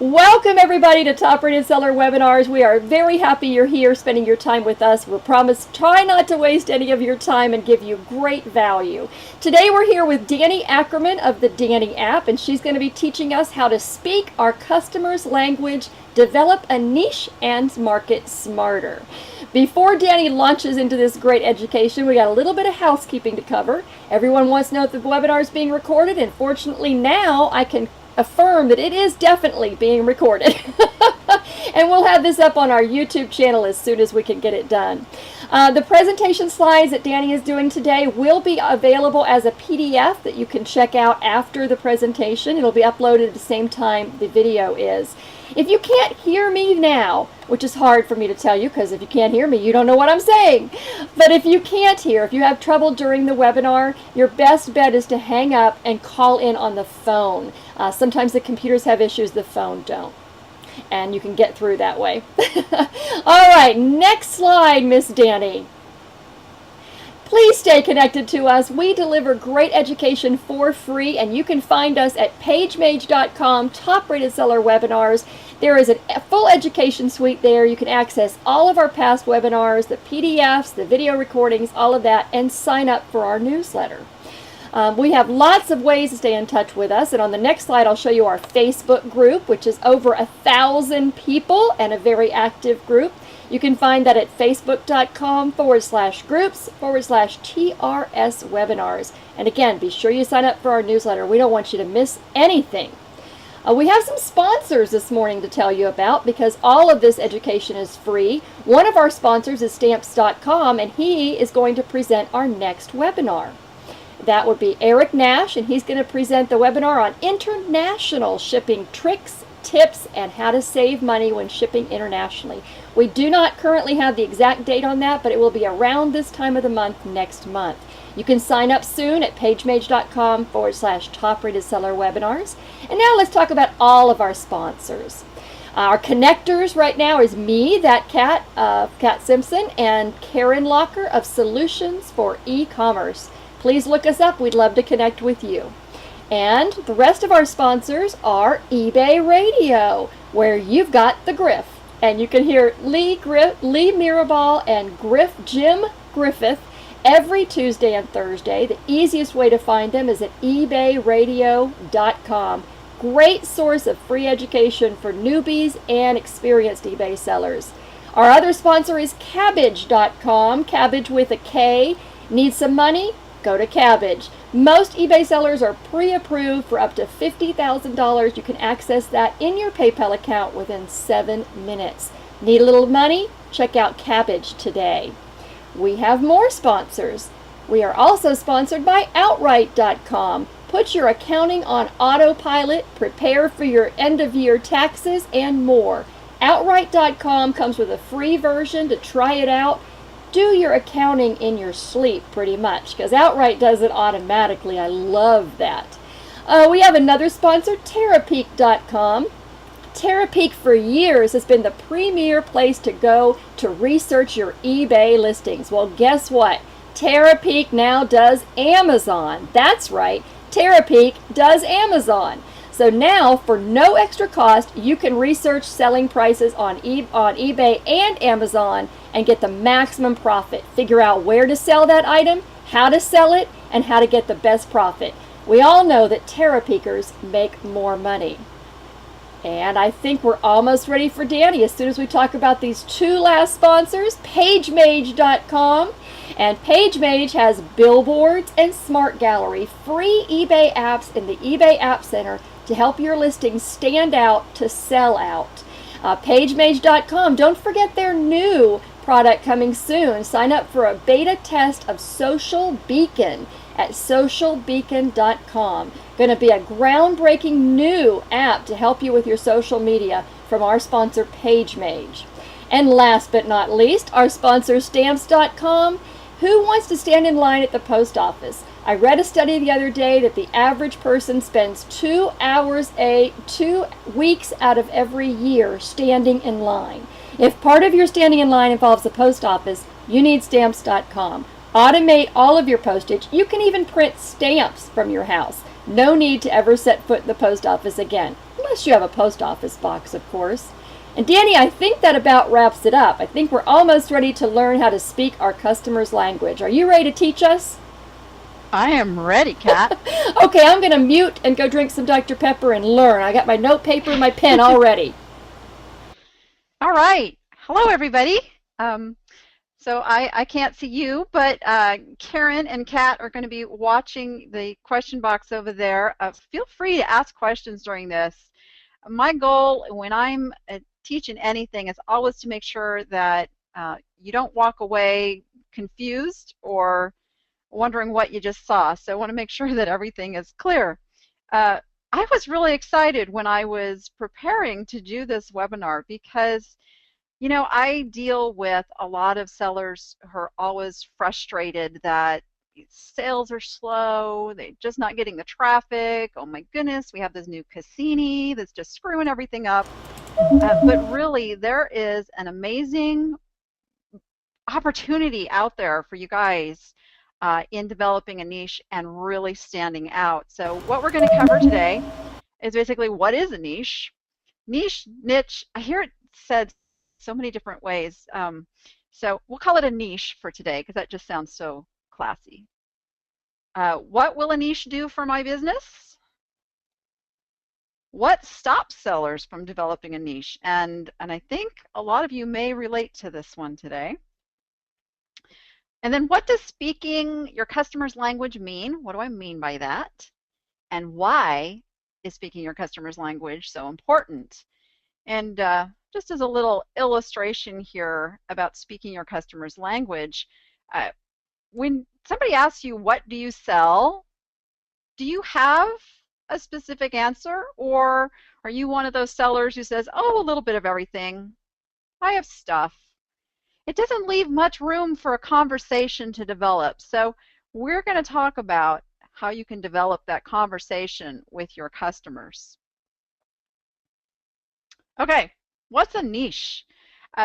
Welcome everybody to Top Rated Seller Webinars. We are very happy you're here spending your time with us. We promise try not to waste any of your time and give you great value. Today we're here with Danni Ackerman of the Danni App, and she's going to be teaching us how to speak our customers' language, develop a niche, and market smarter. Before Danni launches into this great education, we got a little bit of housekeeping to cover. Everyone wants to know if the webinar is being recorded, and fortunately now I can affirm that it is definitely being recorded. And we'll have this up on our YouTube channel as soon as we can get it done. The presentation slides that Danni is doing today will be available as a PDF that you can check out after the presentation. It'll be uploaded at the same time the video is. If you can't hear me now, which is hard for me to tell you because if you can't hear me, you don't know what I'm saying. But if you can't hear, if you have trouble during the webinar, your best bet is to hang up and call in on the phone. Sometimes the computers have issues, the phone don't. And you can get through that way. All right, next slide, Miss Danni. Please stay connected to us. We deliver great education for free, and you can find us at pagemage.com, Top Rated Seller Webinars. There is a full education suite there. You can access all of our past webinars, the PDFs, the video recordings, all of that, and sign up for our newsletter. We have lots of ways to stay in touch with us, and on the next slide I'll show you our Facebook group, which is over 1,000 people and a very active group. You can find that at facebook.com/groups/TRS webinars. And again, be sure you sign up for our newsletter. We don't want you to miss anything. We have some sponsors this morning to tell you about because all of this education is free. One of our sponsors is Stamps.com, and he is going to present our next webinar. That would be Eric Nash, and he's going to present the webinar on international shipping tricks, tips, and how to save money when shipping internationally. We do not currently have the exact date on that, but it will be around this time of the month next month. You can sign up soon at pagemage.com/Top Rated Seller Webinars. And now let's talk about all of our sponsors. Our connectors right now is me, that Cat Simpson, and Karen Locker of Solutions for eCommerce. Please look us up. We'd love to connect with you. And the rest of our sponsors are eBay Radio, where you've got the Griff. And you can hear Lee Mirabal and Jim Griffith every Tuesday and Thursday. The easiest way to find them is at ebayradio.com. Great source of free education for newbies and experienced eBay sellers. Our other sponsor is Kabbage.com, Kabbage with a K. Need some money? Go to Kabbage. Most eBay sellers are pre-approved for up to $50,000. You can access that in your PayPal account within 7 minutes. Need a little money? Check out Kabbage today. We have more sponsors. We are also sponsored by Outright.com. Put your accounting on autopilot, prepare for your end-of-year taxes, and more. Outright.com comes with a free version to try it out. Do your accounting in your sleep pretty much because Outright does it automatically. I love that. We have another sponsor, Terapeak.com. Terapeak for years has been the premier place to go to research your eBay listings. Well, guess what? Terapeak now does Amazon. That's right. Terapeak does Amazon. So now, for no extra cost, you can research selling prices on eBay and Amazon and get the maximum profit. Figure out where to sell that item, how to sell it, and how to get the best profit. We all know that Terapeakers make more money. And I think we're almost ready for Danni as soon as we talk about these two last sponsors, PageMage.com. And PageMage has billboards and Smart Gallery, free eBay apps in the eBay App Center to help your listings stand out to sell out. PageMage.com, don't forget their new product coming soon. Sign up for a beta test of Social Beacon at socialbeacon.com. Going to be a groundbreaking new app to help you with your social media from our sponsor PageMage. And last but not least, our sponsor Stamps.com. Who wants to stand in line at the post office? I read a study the other day that the average person spends 2 weeks out of every year standing in line. If part of your standing in line involves the post office, you need Stamps.com. Automate all of your postage. You can even print stamps from your house. No need to ever set foot in the post office again, unless you have a post office box, of course. And Danny, I think that about wraps it up. I think we're almost ready to learn how to speak our customers' language. Are you ready to teach us? I am ready, Kat. Okay, I'm going to mute and go drink some Dr. Pepper and learn. I got my note paper and my pen all ready. All right. Hello, everybody. So I can't see you, but Karen and Kat are going to be watching the question box over there. Feel free to ask questions during this. My goal when I'm teaching anything is always to make sure that you don't walk away confused or wondering what you just saw. So I want to make sure that everything is clear. I was really excited when I was preparing to do this webinar because, you know, I deal with a lot of sellers who are always frustrated that sales are slow, they're just not getting the traffic. Oh my goodness, we have this new Cassini that's just screwing everything up. But really, there is an amazing opportunity out there for you guys in developing a niche and really standing out. So what we're going to cover today is basically what is a niche. Niche, I hear it said so many different ways. So we'll call it a niche for today because that just sounds so classy. What will a niche do for my business? What stops sellers from developing a niche? And I think a lot of you may relate to this one today. And then what does speaking your customer's language mean? What do I mean by that? And why is speaking your customer's language so important? And just as a little illustration here about speaking your customer's language, when somebody asks you, what do you sell? Do you have a specific answer? Or are you one of those sellers who says, oh, a little bit of everything. I have stuff. It doesn't leave much room for a conversation to develop. So we're going to talk about how you can develop that conversation with your customers. Okay, what's a niche?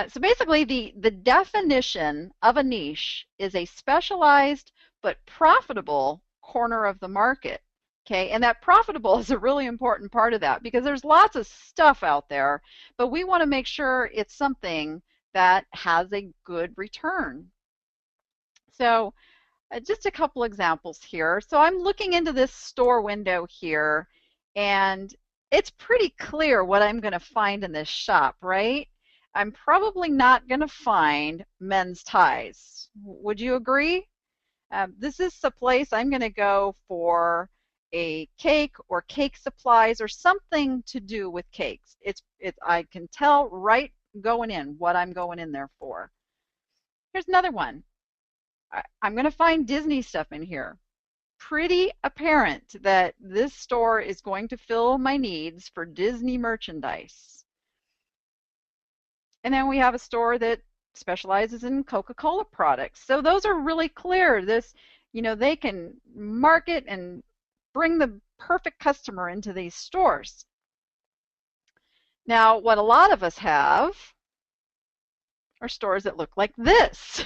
So basically the definition of a niche is a specialized but profitable corner of the market. Okay, and that profitable is a really important part of that because there's lots of stuff out there, but we want to make sure it's something that has a good return. So just a couple examples here. So I'm looking into this store window here, and it's pretty clear what I'm going to find in this shop, right? I'm probably not going to find men's ties. Would you agree? This is the place I'm going to go for a cake or cake supplies or something to do with cakes. I can tell right going in what I'm going in there for. Here's another one. I'm going to find Disney stuff in here. Pretty apparent that this store is going to fill my needs for Disney merchandise. And then we have a store that specializes in Coca-Cola products. So those are really clear. They can market and bring the perfect customer into these stores. Now, what a lot of us have are stores that look like this.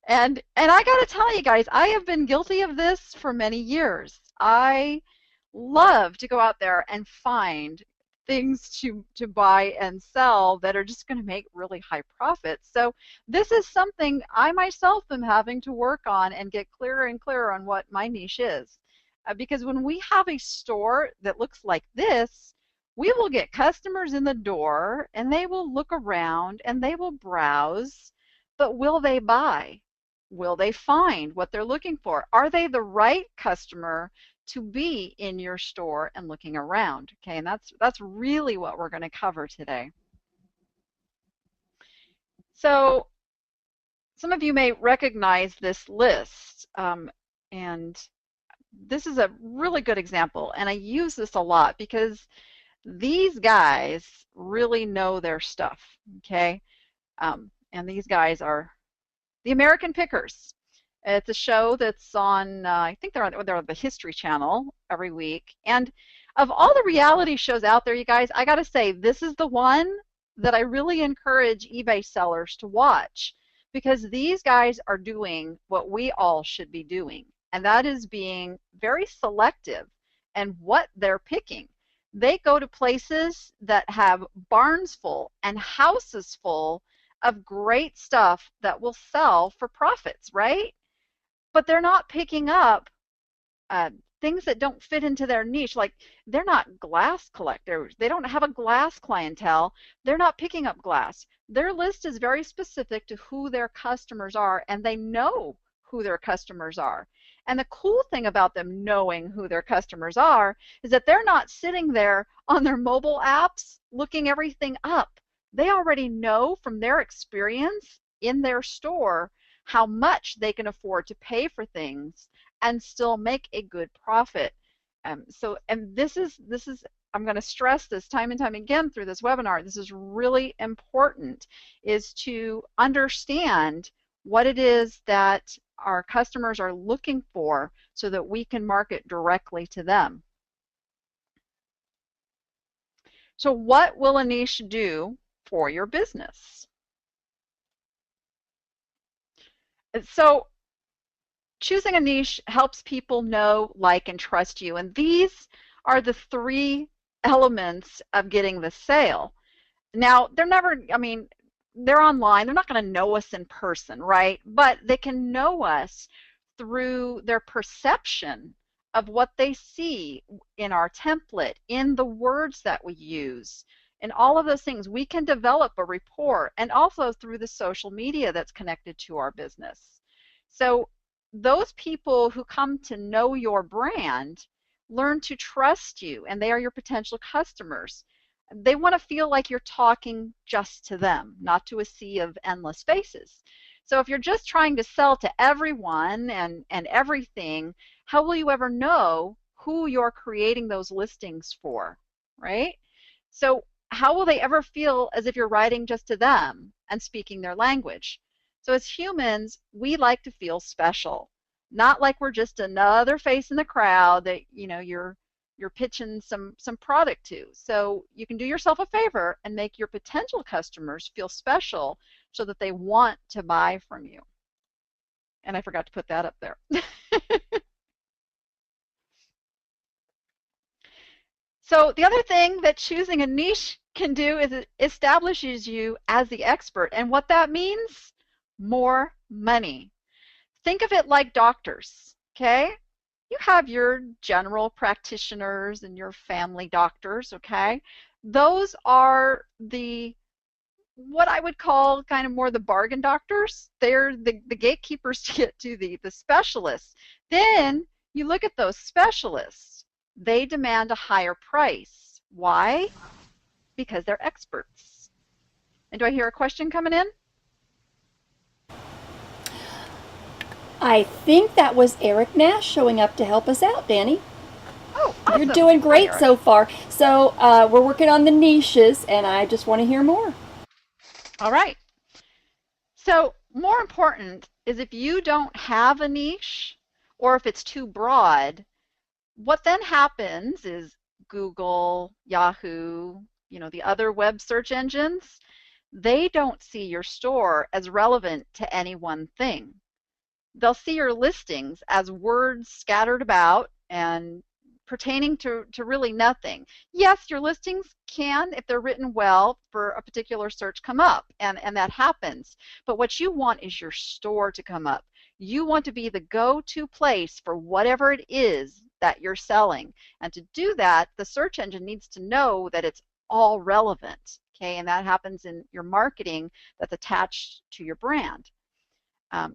And I got to tell you guys, I have been guilty of this for many years. I love to go out there and find things to buy and sell that are just going to make really high profits. So this is something I myself am having to work on and get clearer and clearer on what my niche is. Because when we have a store that looks like this, we will get customers in the door and they will look around and they will browse, but will they buy? Will they find what they're looking for? Are they the right customer to be in your store and looking around? Okay, and that's really what we're going to cover today. So some of you may recognize this list, and this is a really good example, and I use this a lot because these guys really know their stuff, okay? And these guys are the American Pickers. It's a show that's on, I think they're on the History Channel every week. And of all the reality shows out there, you guys, I got to say, this is the one that I really encourage eBay sellers to watch because these guys are doing what we all should be doing, and that is being very selective in what they're picking. They go to places that have barns full and houses full of great stuff that will sell for profits, right? But they're not picking up uh, things that don't fit into their niche. Like, they're not glass collectors. They don't have a glass clientele. They're not picking up glass. Their list is very specific to who their customers are, and they know who their customers are. And the cool thing about them knowing who their customers are is that they're not sitting there on their mobile apps looking everything up. They already know from their experience in their store how much they can afford to pay for things and still make a good profit. And this is I'm going to stress this time and time again through this webinar. This is really important, is to understand what it is that our customers are looking for so that we can market directly to them. So what will a niche do for your business? So choosing a niche helps people know, like, and trust you. And these are the 3 elements of getting the sale. Now, they're never, I mean, they're online. They're not going to know us in person, right? But they can know us through their perception of what they see in our template, in the words that we use, and all of those things. We can develop a rapport, and also through the social media that's connected to our business. So those people who come to know your brand learn to trust you, and they are your potential customers. They want to feel like you're talking just to them, not to a sea of endless faces. So if you're just trying to sell to everyone and everything, how will you ever know who you're creating those listings for, right? So how will they ever feel as if you're writing just to them and speaking their language? So as humans, we like to feel special, not like we're just another face in the crowd that, you know, you're pitching some product to. So you can do yourself a favor and make your potential customers feel special so that they want to buy from you. And I forgot to put that up there. So the other thing that choosing a niche can do is it establishes you as the expert. And what that means? More money. Think of it like doctors, okay? You have your general practitioners and your family doctors, okay? Those are what I would call kind of more the bargain doctors. They're the gatekeepers to get to the specialists. Then you look at those specialists. They demand a higher price. Why? Because they're experts. And do I hear a question coming in? I think that was Eric Nash showing up to help us out, Danni. Oh, awesome. You're doing great Hi, so far. So we're working on the niches, and I just want to hear more. All right. So more important is if you don't have a niche, or if it's too broad, what then happens is Google, Yahoo, you know, the other web search engines, they don't see your store as relevant to any one thing. They'll see your listings as words scattered about and pertaining to really nothing. Yes, your listings can, if they're written well for a particular search, come up, and that happens. But what you want is your store to come up. You want to be the go-to place for whatever it is that you're selling. And to do that, the search engine needs to know that it's all relevant, okay? And that happens in your marketing that's attached to your brand.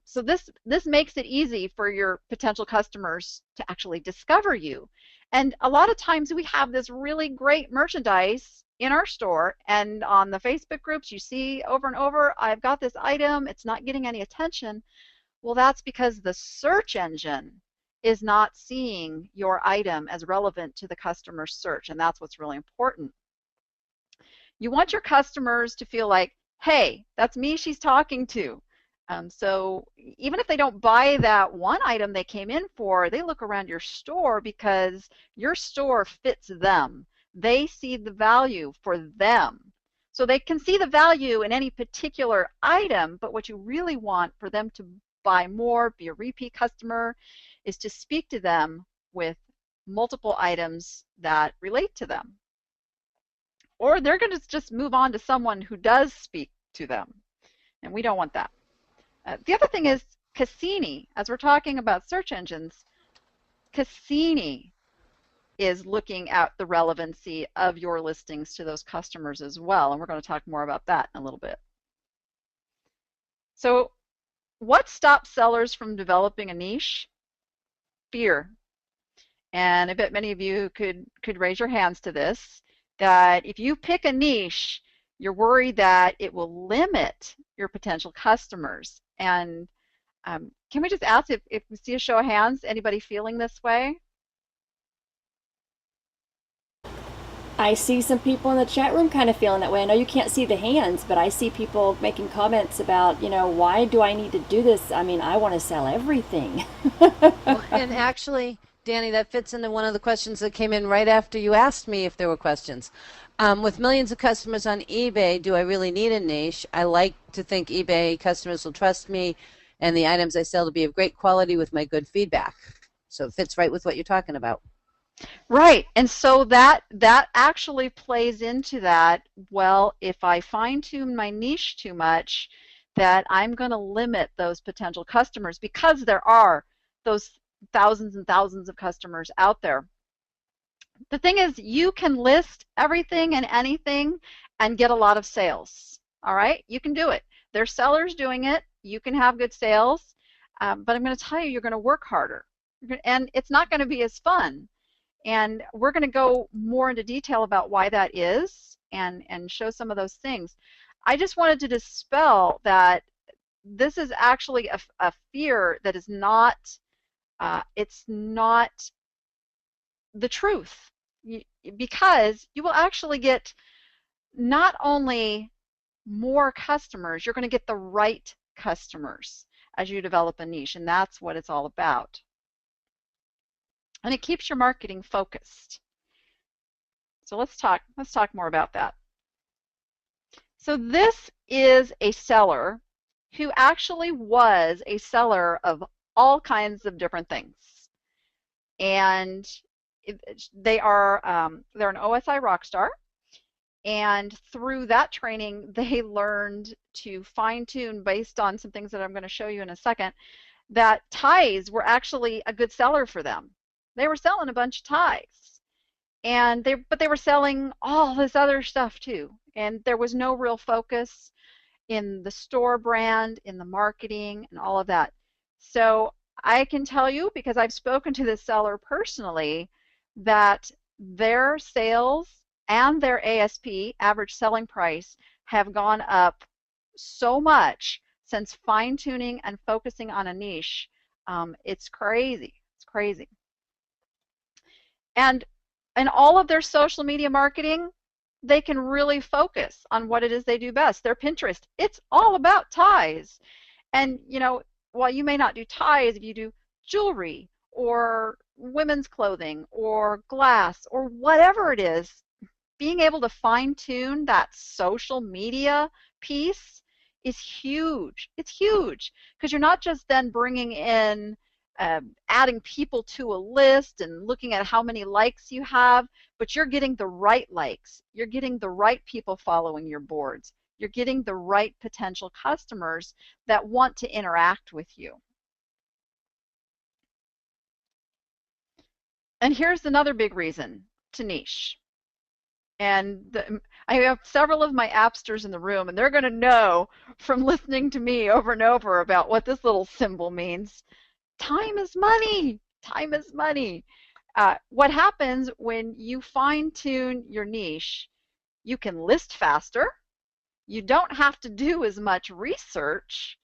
So this makes it easy for your potential customers to actually discover you. And a lot of times we have this really great merchandise in our store, and on the Facebook groups you see over and over, I've got this item, it's not getting any attention. Well, that's because the search engine is not seeing your item as relevant to the customer's search, and that's what's really important. You want your customers to feel like, hey, that's me she's talking to. So even if they don't buy that one item they came in for, they look around your store because your store fits them. They see the value for them. So they can see the value in any particular item, but what you really want for them to buy more, be a repeat customer, is to speak to them with multiple items that relate to them. Or they're going to just move on to someone who does speak to them, and we don't want that. The other thing is Cassini. As we're talking about search engines, Cassini is looking at the relevancy of your listings to those customers as well, and we're going to talk more about that in a little bit. So what stops sellers from developing a niche? Fear. And I bet many of you could raise your hands to this, that if you pick a niche, you're worried that it will limit your potential customers. And can we just ask if we see a show of hands, anybody feeling this way? I see some people in the chat room kind of feeling that way. I know you can't see the hands, but I see people making comments about, why do I need to do this? I mean, I want to sell everything. Well, and actually, Danny, that fits into one of the questions that came in right after you asked me if there were questions. With millions of customers on eBay, do I really need a niche? I like to think eBay customers will trust me and the items I sell to be of great quality with my good feedback. So it fits right with what you're talking about. Right, and so that actually plays into that. Well, if I fine-tune my niche too much, that I'm going to limit those potential customers, because there are those thousands and thousands of customers out there. The thing is, you can list everything and anything and get a lot of sales. All right, you can do it. There's sellers doing it. You can have good sales, but I'm going to tell you, you're going to work harder, and it's not going to be as fun. And we're going to go more into detail about why that is and show some of those things. I just wanted to dispel that this is actually a fear that is not, it's not the truth, because you will actually get not only more customers, you're going to get the right customers as you develop a niche, and that's what it's all about. And it keeps your marketing focused. So let's talk more about that. So this is a seller who actually was a seller of all kinds of different things. And they're an OSI Rockstar, and through that training they learned to fine-tune, based on some things that I'm going to show you in a second, that ties were actually a good seller for them. They were selling a bunch of ties, but they were selling all this other stuff too, and there was no real focus in the store brand, in the marketing, and all of that. So I can tell you, because I've spoken to this seller personally, that their sales and their ASP, average selling price, have gone up so much since fine-tuning and focusing on a niche. It's crazy. It's crazy. And in all of their social media marketing, they can really focus on what it is they do best. Their Pinterest, it's all about ties. And while you may not do ties, if you do jewelry or women's clothing or glass or whatever it is, being able to fine-tune that social media piece is huge. It's huge, because you're not just then bringing in adding people to a list and looking at how many likes you have, but you're getting the right likes. You're getting the right people following your boards. You're getting the right potential customers that want to interact with you. And here's another big reason to niche. And I have several of my appsters in the room, and they're going to know from listening to me over and over about what this little symbol means. Time is money. Time is money. What happens when you fine-tune your niche, you can list faster, you don't have to do as much research,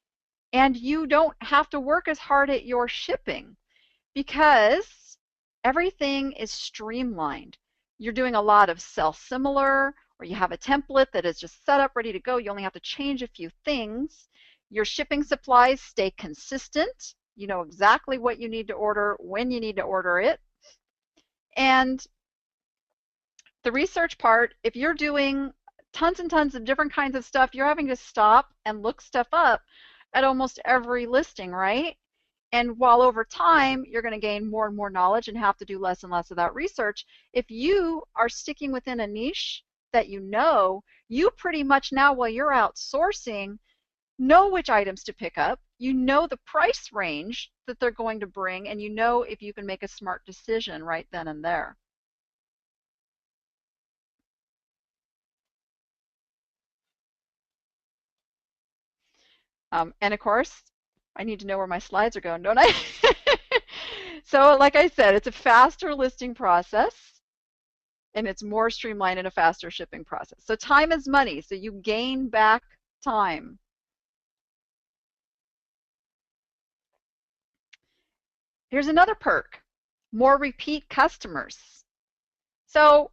and you don't have to work as hard at your shipping, because everything is streamlined. You're doing a lot of sell-similar, or you have a template that is just set up, ready to go. You only have to change a few things. Your shipping supplies stay consistent. You know exactly what you need to order, when you need to order it. And the research part, if you're doing tons and tons of different kinds of stuff. You're having to stop and look stuff up at almost every listing, right? And while over time you're going to gain more and more knowledge and have to do less and less of that research, if you are sticking within a niche that you pretty much now while you're outsourcing know which items to pick up, you know the price range that they're going to bring, and you know if you can make a smart decision right then and there. And of course, I need to know where my slides are going, don't I? So like I said, it's a faster listing process, and it's more streamlined and a faster shipping process. So time is money, so you gain back time. Here's another perk, more repeat customers. So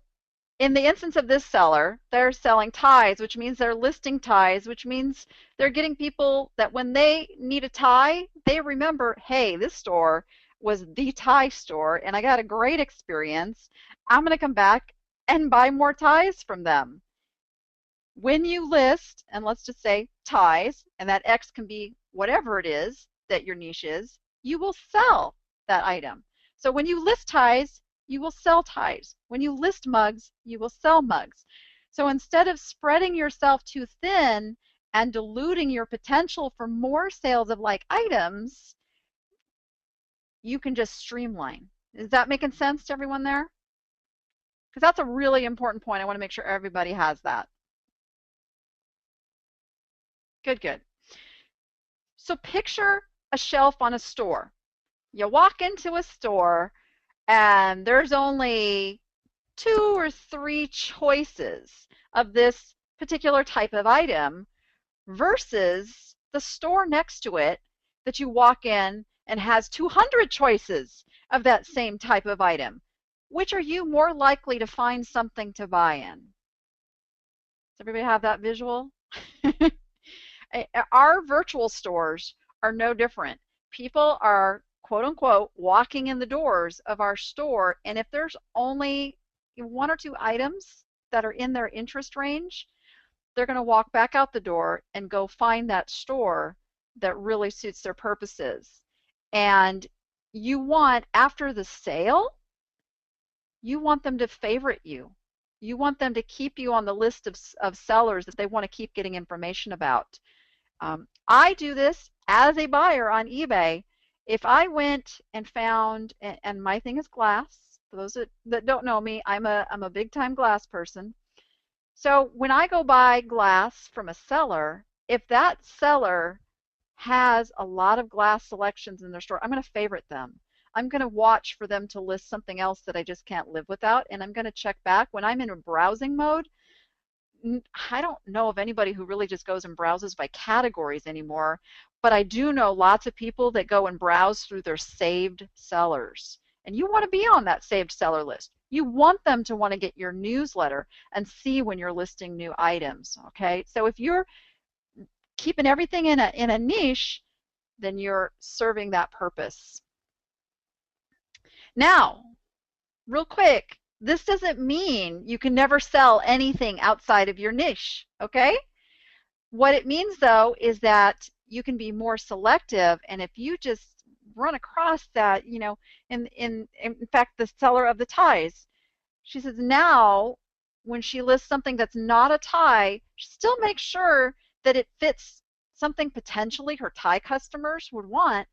in the instance of this seller, they're selling ties, which means they're listing ties, which means they're getting people that when they need a tie, they remember, hey, this store was the tie store and I got a great experience. I'm going to come back and buy more ties from them. When you list, and let's just say ties, and that X can be whatever it is that your niche is, you will sell that item. So when you list ties, you will sell ties. When you list mugs, you will sell mugs. So instead of spreading yourself too thin and diluting your potential for more sales of like items, you can just streamline. Is that making sense to everyone there? Because that's a really important point. I want to make sure everybody has that. Good, good. So picture a shelf on a store. You walk into a store and there's only 2 or 3 choices of this particular type of item versus the store next to it that you walk in and has 200 choices of that same type of item. Which are you more likely to find something to buy in? Does everybody have that visual? Our virtual stores are no different. People are, quote unquote, walking in the doors of our store, and if there's only 1 or 2 items that are in their interest range, they're going to walk back out the door and go find that store that really suits their purposes. And you want, after the sale, you want them to favorite you. You want them to keep you on the list of sellers that they want to keep getting information about. I do this as a buyer on eBay. If I went and found, and my thing is glass, for those that don't know me, I'm a big time glass person. So when I go buy glass from a seller, if that seller has a lot of glass selections in their store, I'm going to favorite them. I'm going to watch for them to list something else that I just can't live without, and I'm going to check back. When I'm in a browsing mode, I don't know of anybody who really just goes and browses by categories anymore, but I do know lots of people that go and browse through their saved sellers. And you want to be on that saved seller list. You want them to want to get your newsletter and see when you're listing new items, okay? So if you're keeping everything in a niche, then you're serving that purpose. Now, real quick, this doesn't mean you can never sell anything outside of your niche, okay? What it means, though, is that you can be more selective, and if you just run across that, you know, in fact, the seller of the ties, she says now when she lists something that's not a tie, she still makes sure that it fits something potentially her tie customers would want,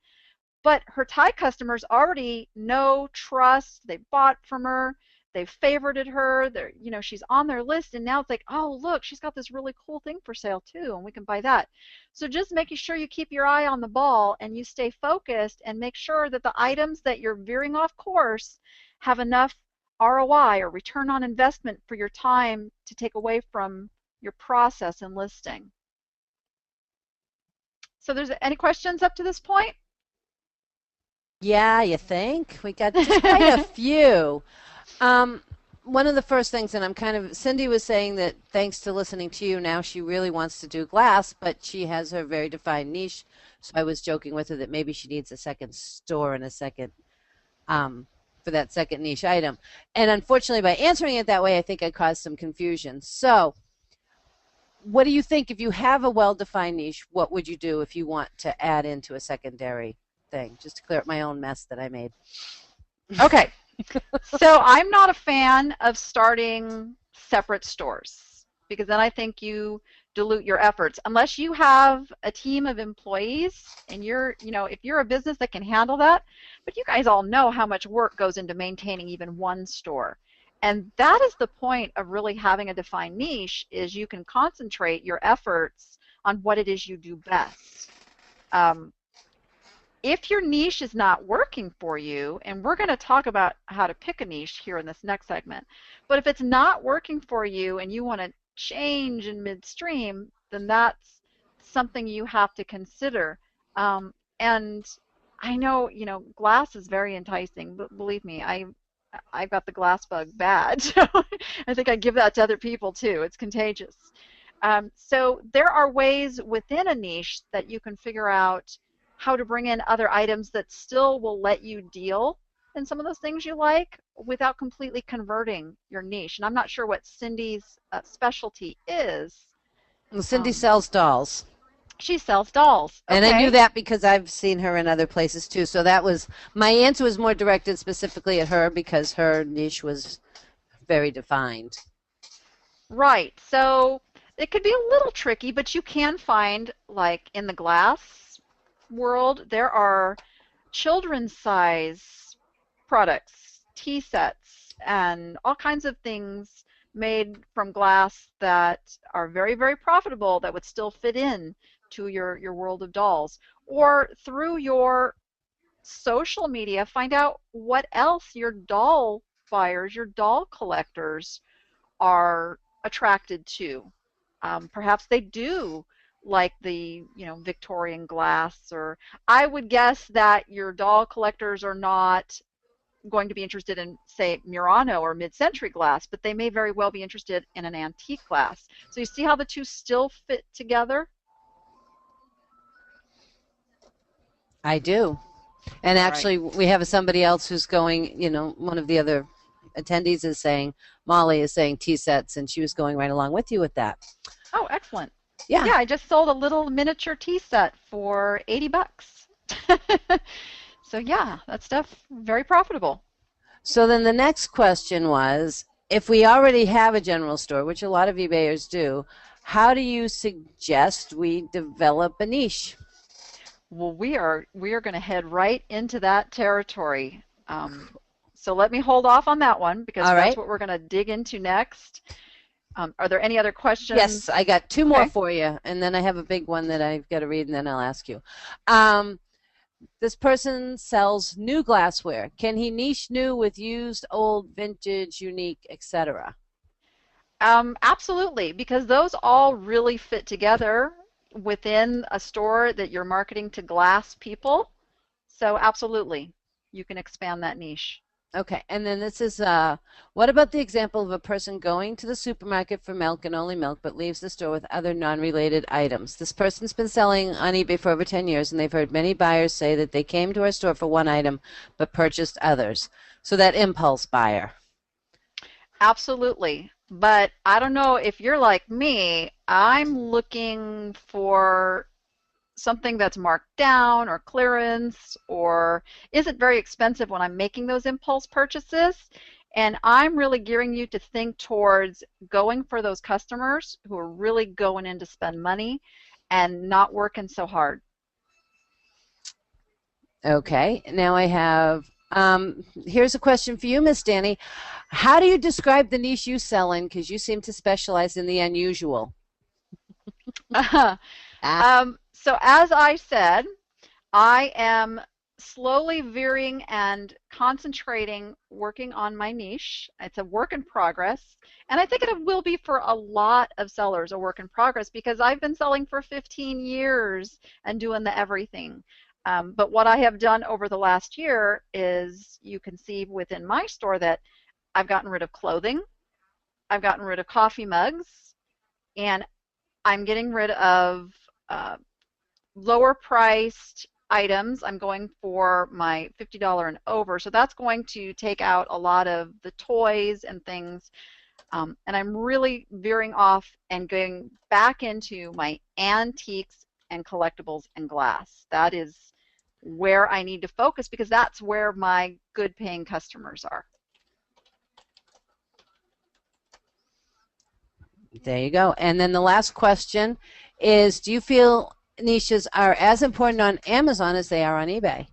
but her tie customers already know, trust, they bought from her, they've favorited her, they're, you know, she's on their list, and now it's like, oh, look, she's got this really cool thing for sale too, and we can buy that. So just making sure you keep your eye on the ball and you stay focused and make sure that the items that you're veering off course have enough ROI or return on investment for your time to take away from your process and listing. So there's any questions up to this point? Yeah, you think? We got quite a few. One of the first things, and I'm kind of, Cindy was saying that thanks to listening to you, now she really wants to do glass, but she has her very defined niche. So I was joking with her that maybe she needs a second store and a second, for that second niche item. And unfortunately, by answering it that way, I think I caused some confusion. So what do you think if you have a well-defined niche? What would you do if you want to add into a secondary thing? Just to clear up my own mess that I made. Okay. So I'm not a fan of starting separate stores because then I think you dilute your efforts. Unless you have a team of employees and if you're a business that can handle that, but you guys all know how much work goes into maintaining even one store. And that is the point of really having a defined niche, is you can concentrate your efforts on what it is you do best. If your niche is not working for you, and we're going to talk about how to pick a niche here in this next segment, but if it's not working for you and you want to change in midstream, then that's something you have to consider. And I know, glass is very enticing, but believe me, I've got the glass bug bad. So I think I give that to other people too. It's contagious. So there are ways within a niche that you can figure out how to bring in other items that still will let you deal in some of those things you like without completely converting your niche. And I'm not sure what Cindy's specialty is. Well, Cindy sells dolls. She sells dolls. Okay. And I knew that because I've seen her in other places too. So that was, my answer was more directed specifically at her because her niche was very defined. Right. So it could be a little tricky, but you can find, like in the glass world, there are children's size products, tea sets, and all kinds of things made from glass that are very, very profitable that would still fit in to your world of dolls. Or through your social media, find out what else your doll buyers, your doll collectors are attracted to. Perhaps they do like the Victorian glass, or I would guess that your doll collectors are not going to be interested in, say, Murano or mid-century glass, but they may very well be interested in an antique glass. So you see how the two still fit together? I do. And actually, we have somebody else who's going, one of the other attendees is saying, Molly is saying tea sets, and she was going right along with you with that. Oh, excellent. Yeah. Yeah, I just sold a little miniature tea set for $80. So yeah, that stuff very profitable. So then the next question was, if we already have a general store, which a lot of eBayers do, how do you suggest we develop a niche? Well, we are going to head right into that territory. So let me hold off on that one because that's what we're going to dig into next. Are there any other questions? Yes, I got two more for you, and then I have a big one that I've got to read, and then I'll ask you. This person sells new glassware. Can he niche new with used, old, vintage, unique, etc.? Absolutely, because those all really fit together within a store that you're marketing to glass people. So absolutely, you can expand that niche. Okay, and then this is, what about the example of a person going to the supermarket for milk and only milk, but leaves the store with other non-related items? This person's been selling on eBay for over 10 years, and they've heard many buyers say that they came to our store for one item, but purchased others. So that impulse buyer. Absolutely, but I don't know if you're like me, I'm looking for something that's marked down or clearance or isn't very expensive when I'm making those impulse purchases. And I'm really gearing you to think towards going for those customers who are really going in to spend money and not working so hard. Okay, now I have, here's a question for you, Miss Danni. How do you describe the niche you sell in? Because you seem to specialize in the unusual. So as I said, I am slowly veering and concentrating, working on my niche. It's a work in progress, and I think it will be for a lot of sellers a work in progress because I've been selling for 15 years and doing the everything. But what I have done over the last year is you can see within my store that I've gotten rid of clothing, I've gotten rid of coffee mugs, and I'm getting rid of lower priced items. I'm going for my $50 and over, so that's going to take out a lot of the toys and things And I'm really veering off and going back into my antiques and collectibles and glass. That is where I need to focus because that's where my good paying customers are. There you go. And then the last question is, do you feel niches are as important on Amazon as they are on eBay?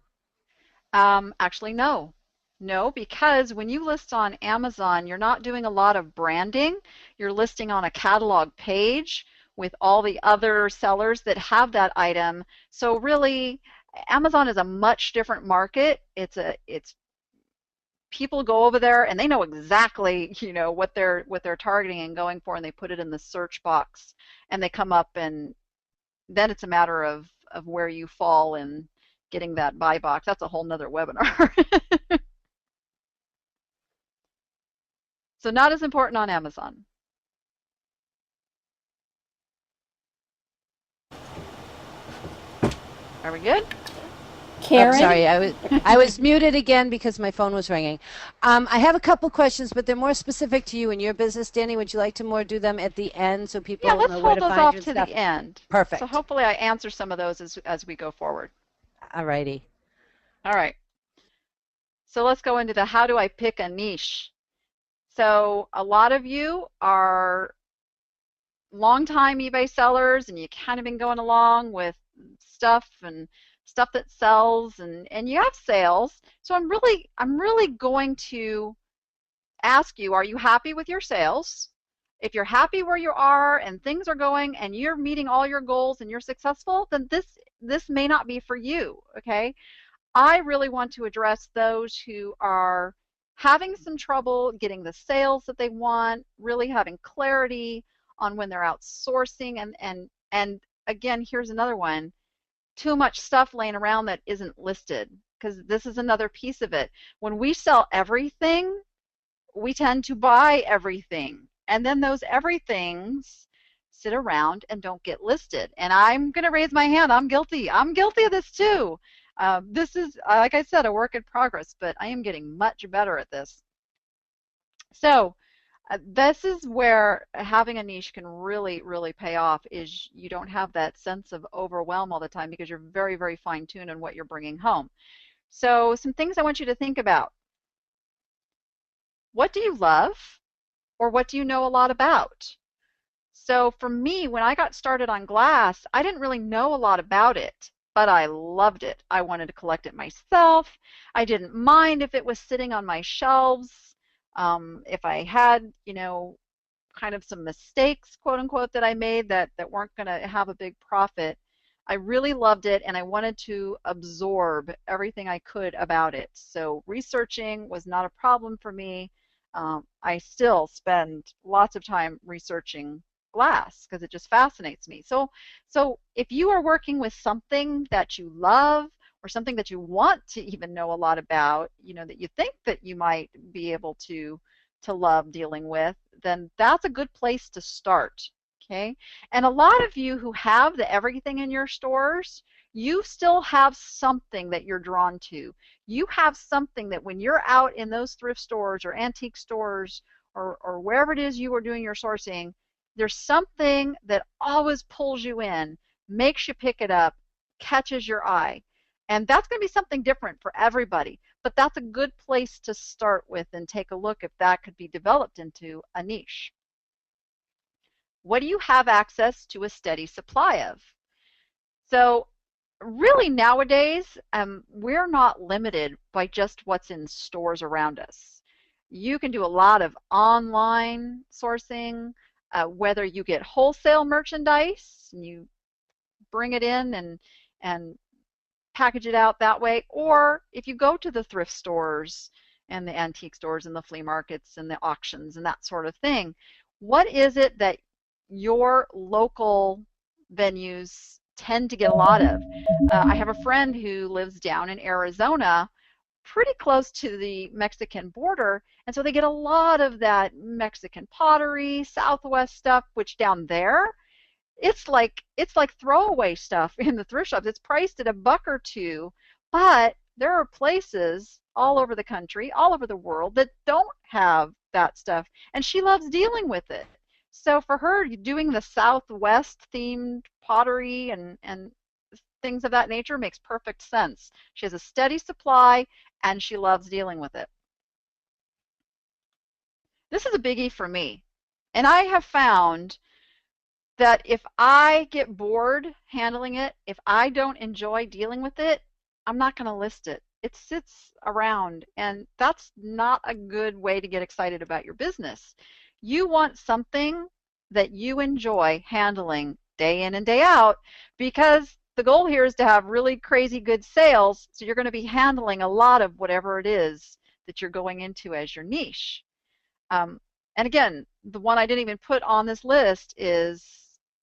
Actually, no. No, because when you list on Amazon, you're not doing a lot of branding. You're listing on a catalog page with all the other sellers that have that item. So really, Amazon is a much different market. It's people go over there and they know exactly, what they're targeting and going for, and they put it in the search box and they come up, and then it's a matter of where you fall in getting that buy box. That's a whole nother webinar. So not as important on Amazon. Are we good? Karen? Oh, sorry, I was muted again because my phone was ringing. I have a couple questions, but they're more specific to you and your business. Danny, would you like to do them at the end so people Yeah, let's know where hold to those find off your to stuff? the end. Perfect. So hopefully I answer some of those as we go forward. All righty. All right. So let's go into the how do I pick a niche. So a lot of you are longtime eBay sellers and you kind of been going along with stuff that sells and you have sales. So I'm really going to ask you, are you happy with your sales? If you're happy where you are and things are going and you're meeting all your goals and you're successful, then this may not be for you, okay? I really want to address those who are having some trouble getting the sales that they want, really having clarity on when they're outsourcing, and again, here's another one, too much stuff laying around that isn't listed, because this is another piece of it. When we sell everything, we tend to buy everything, and then those everythings sit around and don't get listed. And I'm going to raise my hand. I'm guilty. I'm guilty of this too. This is, like I said, a work in progress, but I am getting much better at this. So this is where having a niche can really, really pay off, is you don't have that sense of overwhelm all the time because you're very, very fine-tuned on what you're bringing home. So some things I want you to think about. What do you love, or what do you know a lot about? So for me, when I got started on glass, I didn't really know a lot about it, but I loved it. I wanted to collect it myself. I didn't mind if it was sitting on my shelves. If I had, kind of some mistakes, quote unquote, that I made that weren't going to have a big profit, I really loved it and I wanted to absorb everything I could about it. So researching was not a problem for me. I still spend lots of time researching glass because it just fascinates me. So if you are working with something that you love or something that you want to even know a lot about, that you think that you might be able to love dealing with, then that's a good place to start. Okay? And a lot of you who have the everything in your stores, you still have something that you're drawn to. You have something that when you're out in those thrift stores or antique stores or wherever it is you are doing your sourcing, there's something that always pulls you in, makes you pick it up, catches your eye. And that's going to be something different for everybody. But that's a good place to start with and take a look if that could be developed into a niche. What do you have access to a steady supply of? So really nowadays, we're not limited by just what's in stores around us. You can do a lot of online sourcing, whether you get wholesale merchandise and you bring it in and package it out that way, or if you go to the thrift stores and the antique stores and the flea markets and the auctions and that sort of thing, what is it that your local venues tend to get a lot of? I have a friend who lives down in Arizona, pretty close to the Mexican border, and so they get a lot of that Mexican pottery, Southwest stuff, which down there, it's like throwaway stuff in the thrift shops. It's priced at $1 or $2, but there are places all over the country, all over the world, that don't have that stuff, and she loves dealing with it. So for her, doing the Southwest themed pottery and things of that nature makes perfect sense. She has a steady supply and she loves dealing with it. This is a biggie for me. And I have found that if I get bored handling it, if I don't enjoy dealing with it, I'm not going to list it. It sits around, and that's not a good way to get excited about your business. You want something that you enjoy handling day in and day out, because the goal here is to have really crazy good sales, so you're going to be handling a lot of whatever it is that you're going into as your niche. And again, the one I didn't even put on this list is,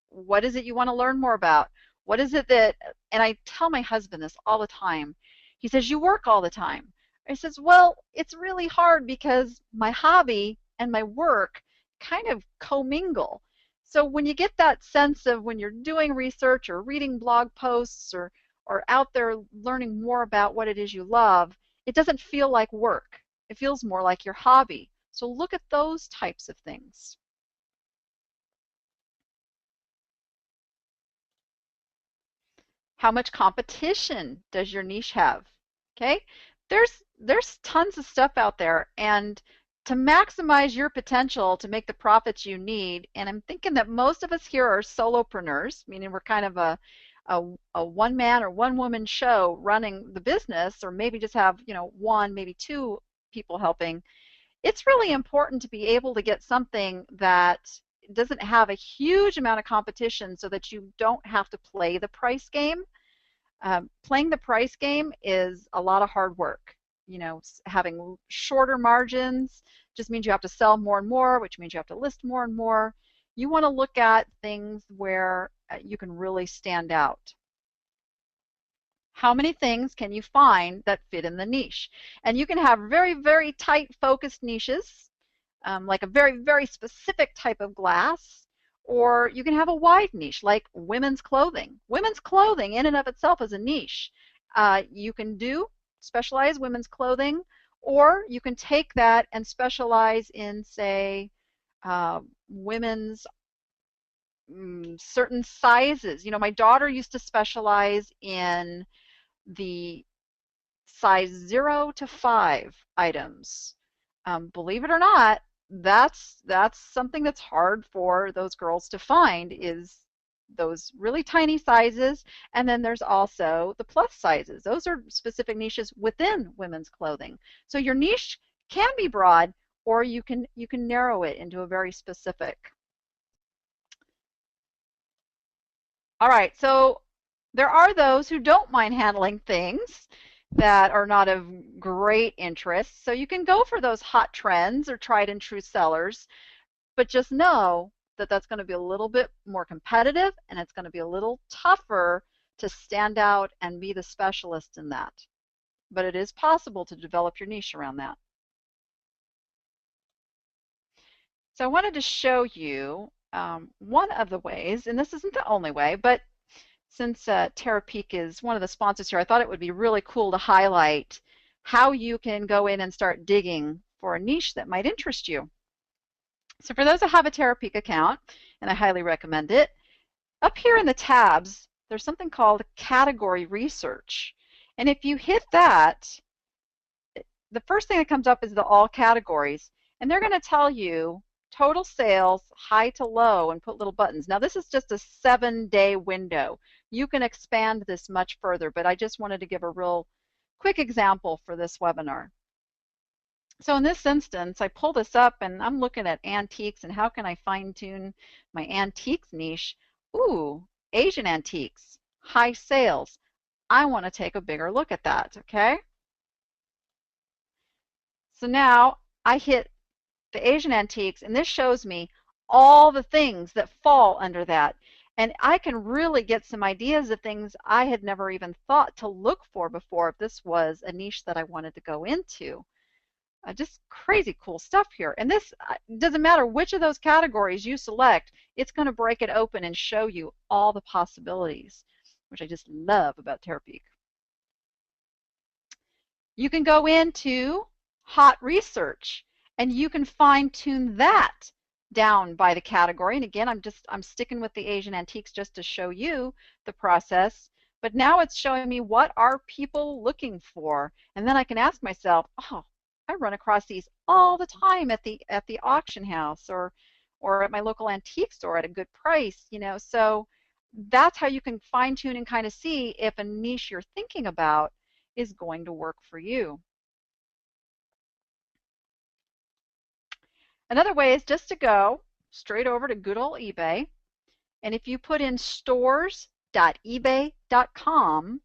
what is it you want to learn more about? What is it that, and I tell my husband this all the time. He says, you work all the time. I says, well, it's really hard because my hobby and my work kind of commingle. So when you get that sense of when you're doing research or reading blog posts or out there learning more about what it is you love, it doesn't feel like work. It feels more like your hobby. So look at those types of things. How much competition does your niche have? Okay, there's tons of stuff out there, and to maximize your potential to make the profits you need, and I'm thinking that most of us here are solopreneurs, meaning we're kind of a one-man or one-woman show running the business, or maybe just have, you know, one, maybe two people helping. It's really important to be able to get something that doesn't have a huge amount of competition so that you don't have to play the price game. Playing the price game is a lot of hard work. You know, having shorter margins just means you have to sell more and more, which means you have to list more and more. You want to look at things where you can really stand out. How many things can you find that fit in the niche? And you can have very, very tight focused niches, like a very, very specific type of glass, or you can have a wide niche like women's clothing. Women's clothing in and of itself is a niche. You can do specialized women's clothing, or you can take that and specialize in, say, women's certain sizes. You know, my daughter used to specialize in the size 0 to 5 items. Believe it or not, that's something that's hard for those girls to find, is those really tiny sizes. And then there's also the plus sizes. Those are specific niches within women's clothing. So your niche can be broad, or you can narrow it into a very specific. All right, so there are those who don't mind handling things that are not of great interest. So you can go for those hot trends or tried and true sellers, but just know that that's going to be a little bit more competitive, and it's going to be a little tougher to stand out and be the specialist in that. But it is possible to develop your niche around that. So I wanted to show you one of the ways, and this isn't the only way, but since Terapeak is one of the sponsors here, I thought it would be really cool to highlight how you can go in and start digging for a niche that might interest you. So for those that have a Terapeak account, and I highly recommend it, up here in the tabs, there's something called category research. And if you hit that, the first thing that comes up is the all categories, and they're going to tell you total sales, high to low, and put little buttons. Now this is just a 7-day window. You can expand this much further, but I just wanted to give a real quick example for this webinar. So in this instance, I pull this up and I'm looking at antiques and how can I fine-tune my antiques niche. Ooh, Asian antiques, high sales. I want to take a bigger look at that, okay? So now I hit the Asian antiques, and this shows me all the things that fall under that. And I can really get some ideas of things I had never even thought to look for before if this was a niche that I wanted to go into. Just crazy cool stuff here. And this doesn't matter which of those categories you select, it's going to break it open and show you all the possibilities, which I just love about Terapeak. You can go into hot research. And you can fine tune that down by the category. And again, I'm sticking with the Asian antiques just to show you the process. But now it's showing me what are people looking for. And then I can ask myself, oh, I run across these all the time at the auction house or at my local antique store at a good price, you know. So that's how you can fine tune and kind of see if a niche you're thinking about is going to work for you. Another way is just to go straight over to good old eBay, and if you put in stores.ebay.com,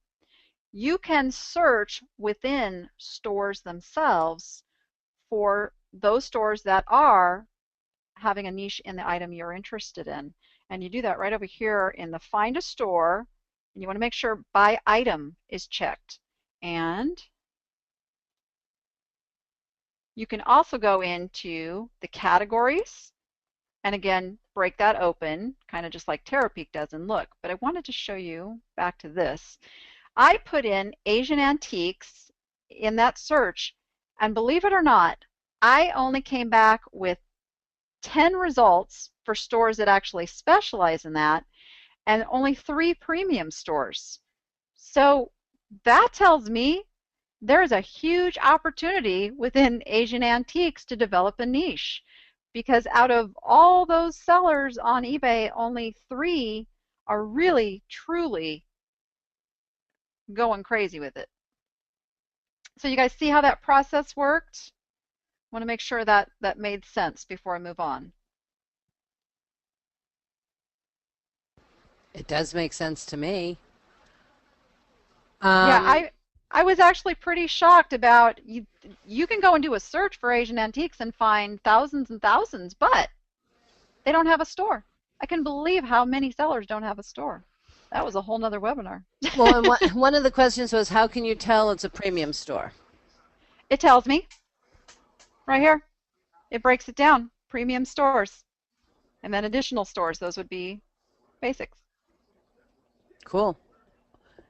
you can search within stores themselves for those stores that are having a niche in the item you're interested in. And you do that right over here in the Find a Store, and you want to make sure by item is checked. And you can also go into the categories and again break that open, kind of just like Terapeak does, and look. But I wanted to show you back to this. I put in Asian antiques in that search, and believe it or not, I only came back with 10 results for stores that actually specialize in that, and only 3 premium stores. So that tells me there is a huge opportunity within Asian antiques to develop a niche, because out of all those sellers on eBay, only 3 are really, truly going crazy with it. So you guys see how that process worked? I want to make sure that that made sense before I move on. It does make sense to me. Yeah, I was actually pretty shocked about you can go and do a search for Asian antiques and find thousands and thousands, but they don't have a store. I can believe how many sellers don't have a store. That was a whole nother webinar. Well, and one of the questions was, how can you tell it's a premium store? It tells me right here. It breaks it down. Premium stores. And then additional stores. Those would be basics. Cool.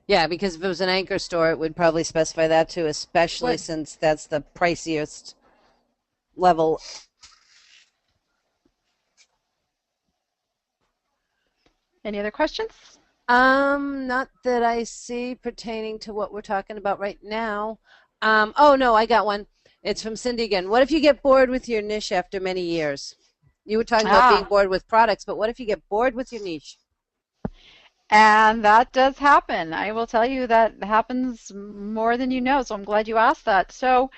Yeah, because if it was an anchor store, it would probably specify that too, especially since that's the priciest level. Any other questions? Not that I see pertaining to what we're talking about right now. Oh no, I got one. It's from Cindy again. What if you get bored with your niche after many years? You were talking about being bored with products, but what if you get bored with your niche? And that does happen. I will tell you that happens more than you know, so I'm glad you asked that. So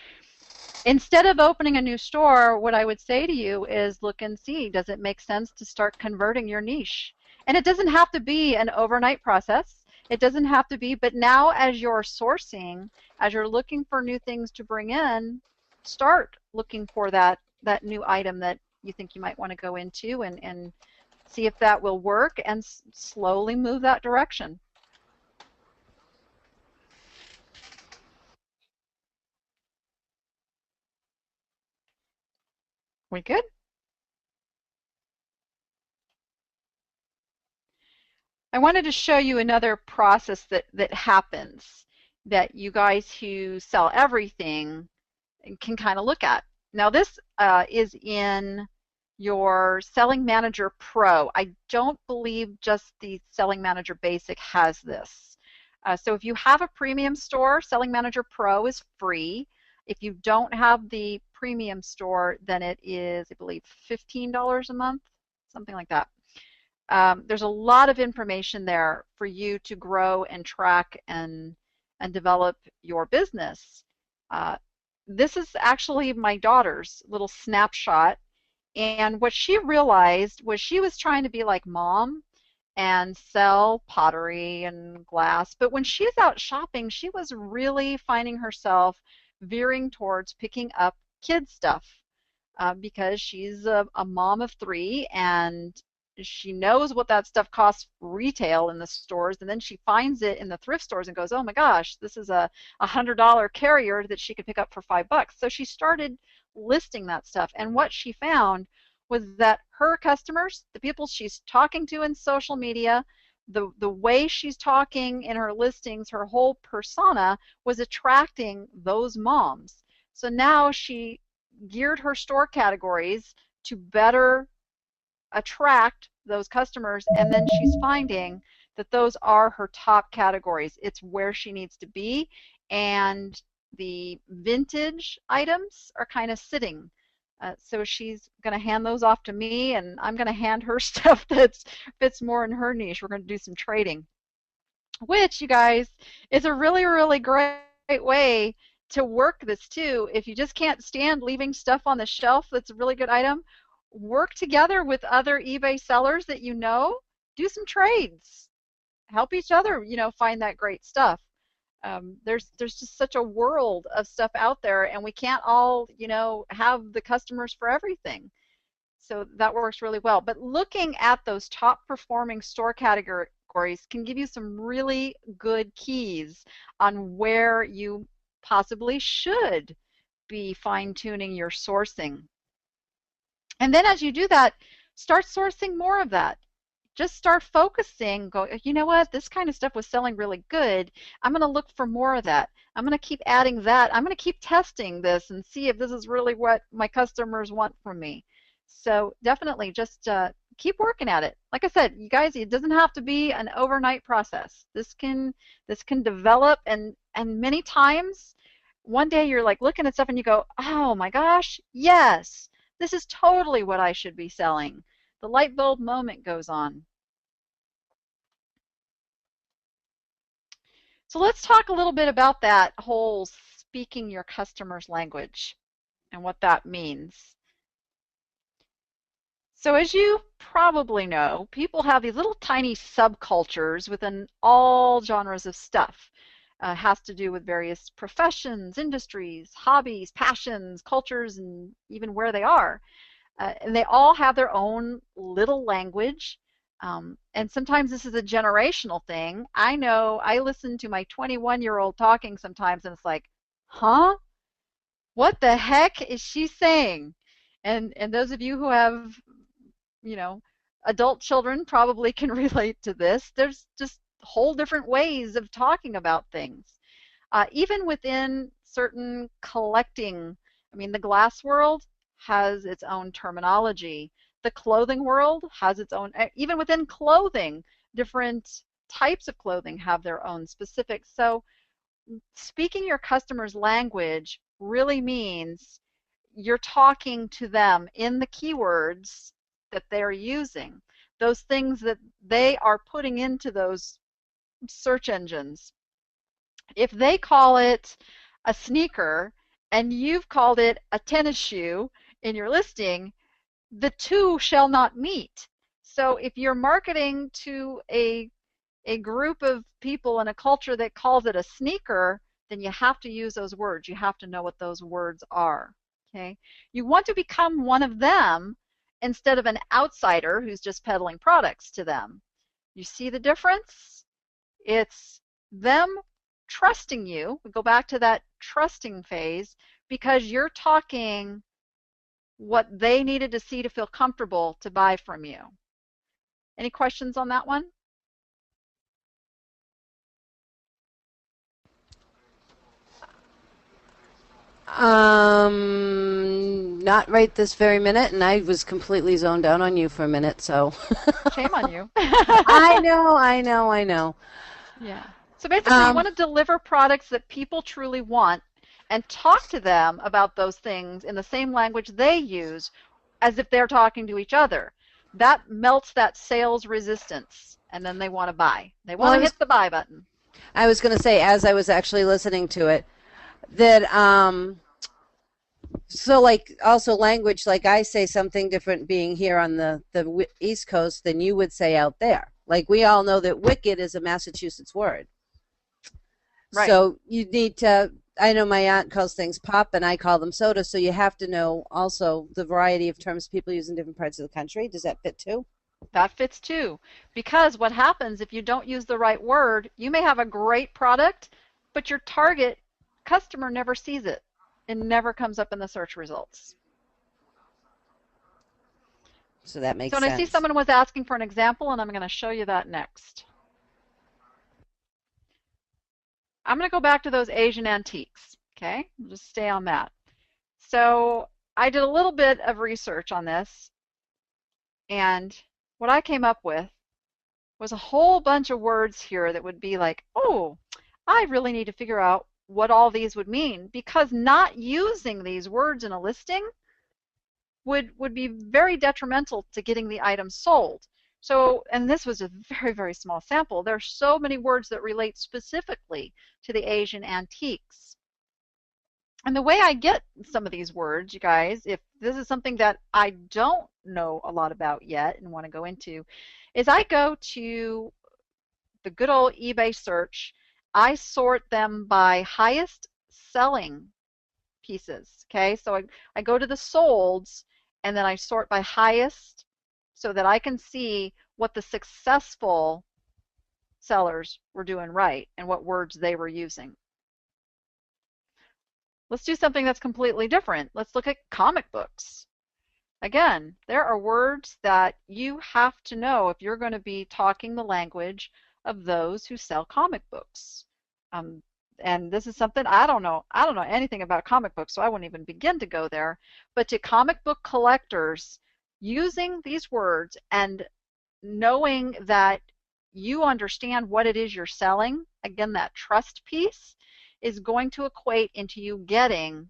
instead of opening a new store, what I would say to you is look and see, does it make sense to start converting your niche? And it doesn't have to be an overnight process. It doesn't have to be, but now as you're sourcing, as you're looking for new things to bring in, start looking for that new item that you think you might want to go into and see if that will work and slowly move that direction. We good? I wanted to show you another process that happens that you guys who sell everything can kind of look at. Now this is in your Selling Manager Pro. I don't believe just the Selling Manager Basic has this. So if you have a premium store, Selling Manager Pro is free. If you don't have the premium store, then it is, I believe, $15 a month, something like that. There's a lot of information there for you to grow and track and develop your business. This is actually my daughter's little snapshot, and what she realized was she was trying to be like mom and sell pottery and glass, but when she's out shopping, she was really finding herself veering towards picking up kids stuff because she's a mom of 3 and she knows what that stuff costs retail in the stores, and then she finds it in the thrift stores and goes, oh my gosh, this is a $100 carrier that she could pick up for $5. So she started listing that stuff, and what she found was that her customers, the people she's talking to in social media, the way she's talking in her listings, her whole persona was attracting those moms. So now she geared her store categories to better attract those customers, and then she's finding that those are her top categories. It's where she needs to be, and the vintage items are kind of sitting. So she's going to hand those off to me, and I'm going to hand her stuff that fits more in her niche. We're going to do some trading, which, you guys, is a really, really great way to work this too. If you just can't stand leaving stuff on the shelf that's a really good item, work together with other eBay sellers that you know, do some trades, help each other, find that great stuff. There's just such a world of stuff out there, and we can't all, have the customers for everything. So that works really well. But looking at those top performing store categories can give you some really good keys on where you possibly should be fine-tuning your sourcing. And then as you do that, start sourcing more of that. Just start focusing, go, you know what, this kind of stuff was selling really good. I'm going to look for more of that. I'm going to keep adding that. I'm going to keep testing this and see if this is really what my customers want from me. So definitely just keep working at it. Like I said, you guys, it doesn't have to be an overnight process. This can develop, and many times one day you're like looking at stuff and you go, oh my gosh, yes, this is totally what I should be selling. The light bulb moment goes on. So let's talk a little bit about that whole speaking your customer's language and what that means. So as you probably know, people have these little tiny subcultures within all genres of stuff. Has to do with various professions, industries, hobbies, passions, cultures, and even where they are. And they all have their own little language. And sometimes this is a generational thing. I know I listen to my 21-year-old talking sometimes, and it's like, huh? What the heck is she saying? And those of you who have, adult children probably can relate to this. There's just whole different ways of talking about things. Even within certain collecting, the glass world has its own terminology. The clothing world has its own, even within clothing, different types of clothing have their own specifics. So speaking your customer's language really means you're talking to them in the keywords that they're using, those things that they are putting into those search engines. If they call it a sneaker and you've called it a tennis shoe in your listing, the two shall not meet. So if you're marketing to a group of people in a culture that calls it a sneaker, then you have to use those words. You have to know what those words are. Okay? You want to become one of them instead of an outsider who's just peddling products to them. You see the difference? It's them trusting you. We go back to that trusting phase because you're talking what they needed to see to feel comfortable to buy from you. Any questions on that one? Not right this very minute, and I was completely zoned out on you for a minute, so. Shame on you. I know. Yeah. So basically, you want to deliver products that people truly want and talk to them about those things in the same language they use as if they're talking to each other. That melts that sales resistance, and then they want to buy. They want to hit the buy button. I was going to say, as I was actually listening to it, that so like also language, like I say something different being here on the East Coast than you would say out there. Like we all know that wicked is a Massachusetts word. Right. So you need to, I know my aunt calls things pop and I call them soda, so you have to know also the variety of terms people use in different parts of the country. Does that fit too? That fits too. Because what happens if you don't use the right word, you may have a great product, but your target customer never sees it. It never comes up in the search results. So that makes sense. So when I see someone was asking for an example, and I'm going to show you that next. I'm going to go back to those Asian antiques. Okay, we'll just stay on that. So I did a little bit of research on this, and what I came up with was a whole bunch of words here that would be like, oh, I really need to figure out what all these would mean, because not using these words in a listing would be very detrimental to getting the item sold. So, and this was a very, very small sample. There's so many words that relate specifically to the Asian antiques. And the way I get some of these words, you guys, if this is something that I don't know a lot about yet and want to go into, is I go to the good old eBay search. I sort them by highest selling pieces. Okay, so I go to the solds and then I sort by highest so that I can see what the successful sellers were doing right and what words they were using. Let's do something that's completely different. Let's look at comic books. Again, there are words that you have to know if you're going to be talking the language of those who sell comic books. And this is something I don't know anything about comic books, so I wouldn't even begin to go there. But to comic book collectors, using these words and knowing that you understand what it is you're selling, again, that trust piece, is going to equate into you getting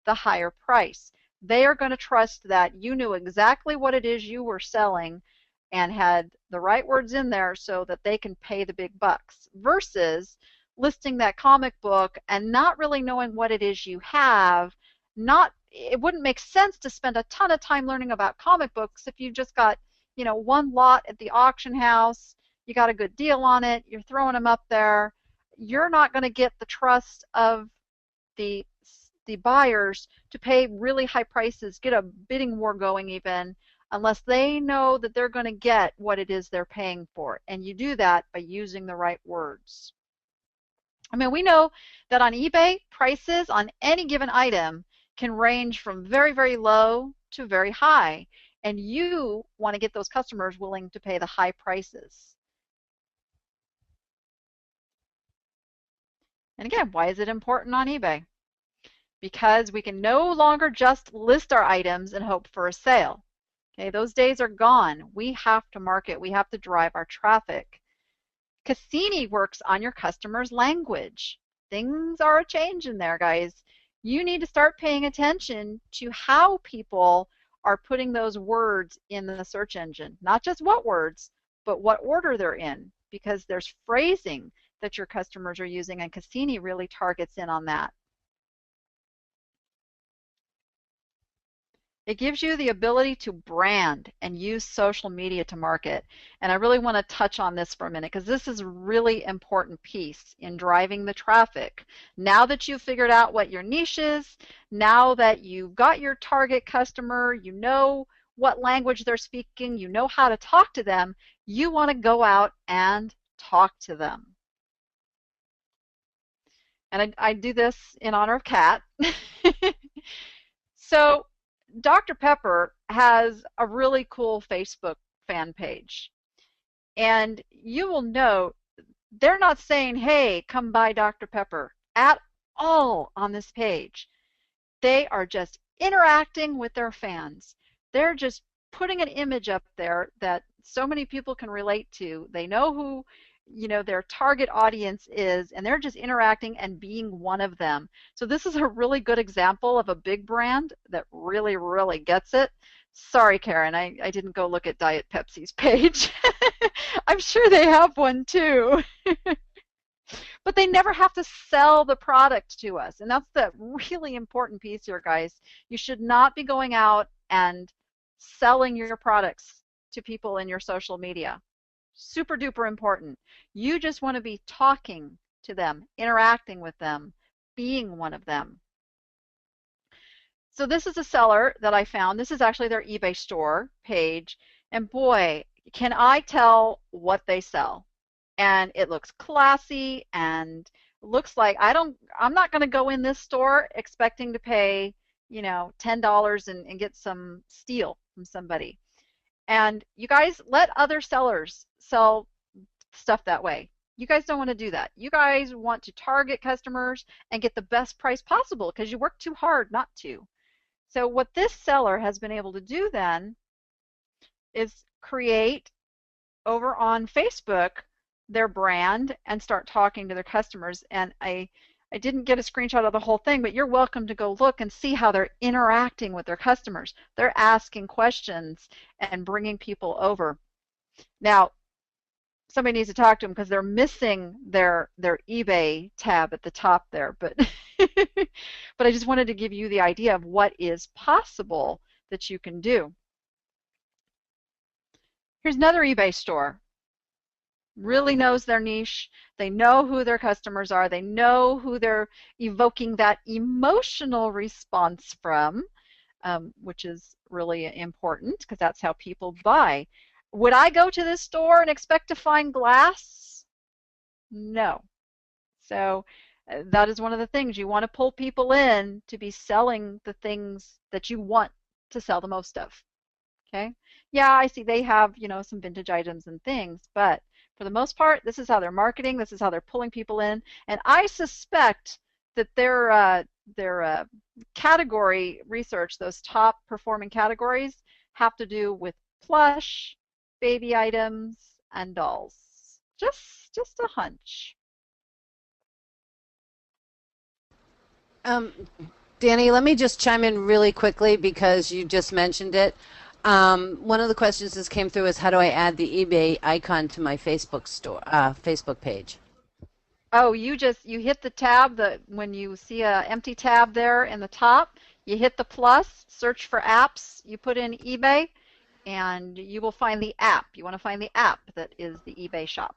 the higher price. They are going to trust that you knew exactly what it is you were selling and had the right words in there so that they can pay the big bucks, versus listing that comic book and not really knowing what it is you have. It wouldn't make sense to spend a ton of time learning about comic books if you just got, one lot at the auction house, you got a good deal on it, you're throwing them up there. You're not going to get the trust of the buyers to pay really high prices, get a bidding war going even, unless they know that they're going to get what it is they're paying for. And you do that by using the right words. I mean, we know that on eBay, prices on any given item can range from very, very low to very high. And you want to get those customers willing to pay the high prices. And again, why is it important on eBay? Because we can no longer just list our items and hope for a sale. Okay, those days are gone. We have to market. We have to drive our traffic. Cassini works on your customer's language. Things are a change in there, guys. You need to start paying attention to how people are putting those words in the search engine. Not just what words, but what order they're in, because there's phrasing that your customers are using, and Cassini really targets in on that. It gives you the ability to brand and use social media to market. And I really want to touch on this for a minute, because this is a really important piece in driving the traffic. Now that you've figured out what your niche is, now that you've got your target customer, you know what language they're speaking, you know how to talk to them, you want to go out and talk to them. And I do this in honor of Kat. So Dr. Pepper has a really cool Facebook fan page. And you will note they're not saying, hey, come buy Dr. Pepper at all on this page. They are just interacting with their fans. They're just putting an image up there that so many people can relate to. They know who their target audience is, and they're just interacting and being one of them. So this is a really good example of a big brand that really, really gets it. Sorry, Karen, I didn't go look at Diet Pepsi's page. I'm sure they have one too. But they never have to sell the product to us, and that's the really important piece here, guys. You should not be going out and selling your products to people in your social media. Super duper important. You just want to be talking to them, interacting with them, being one of them. So this is a seller that I found. This is actually their eBay store page. And boy, can I tell what they sell. And it looks classy and looks like I'm not going to go in this store expecting to pay, $10 and get some steal from somebody. And you guys, let other sellers sell stuff that way. You guys don't want to do that. You guys want to target customers and get the best price possible because you work too hard not to. So what this seller has been able to do then is create over on Facebook their brand and start talking to their customers. And I didn't get a screenshot of the whole thing, but you're welcome to go look and see how they're interacting with their customers. They're asking questions and bringing people over. Now, somebody needs to talk to them because they're missing their eBay tab at the top there. But but I just wanted to give you the idea of what is possible that you can do. Here's another eBay store. Really knows their niche. They know who their customers are. They know who they're evoking that emotional response from, which is really important because that's how people buy. Would I go to this store and expect to find glass? No. So that is one of the things. You want to pull people in to be selling the things that you want to sell the most of. Okay? Yeah, I see they have, you know, some vintage items and things, but for the most part, this is how they're marketing. This is how they're pulling people in. And I suspect that their category research, those top performing categories, have to do with plush, baby items, and dolls. Just a hunch. Danny, let me just chime in really quickly because you just mentioned it. One of the questions that came through is how do I add the eBay icon to my Facebook store, Facebook page? Oh, you hit the tab when you see an empty tab there in the top, you hit the plus, search for apps, you put in eBay, and you will find the app. You want to find the app that is the eBay shop.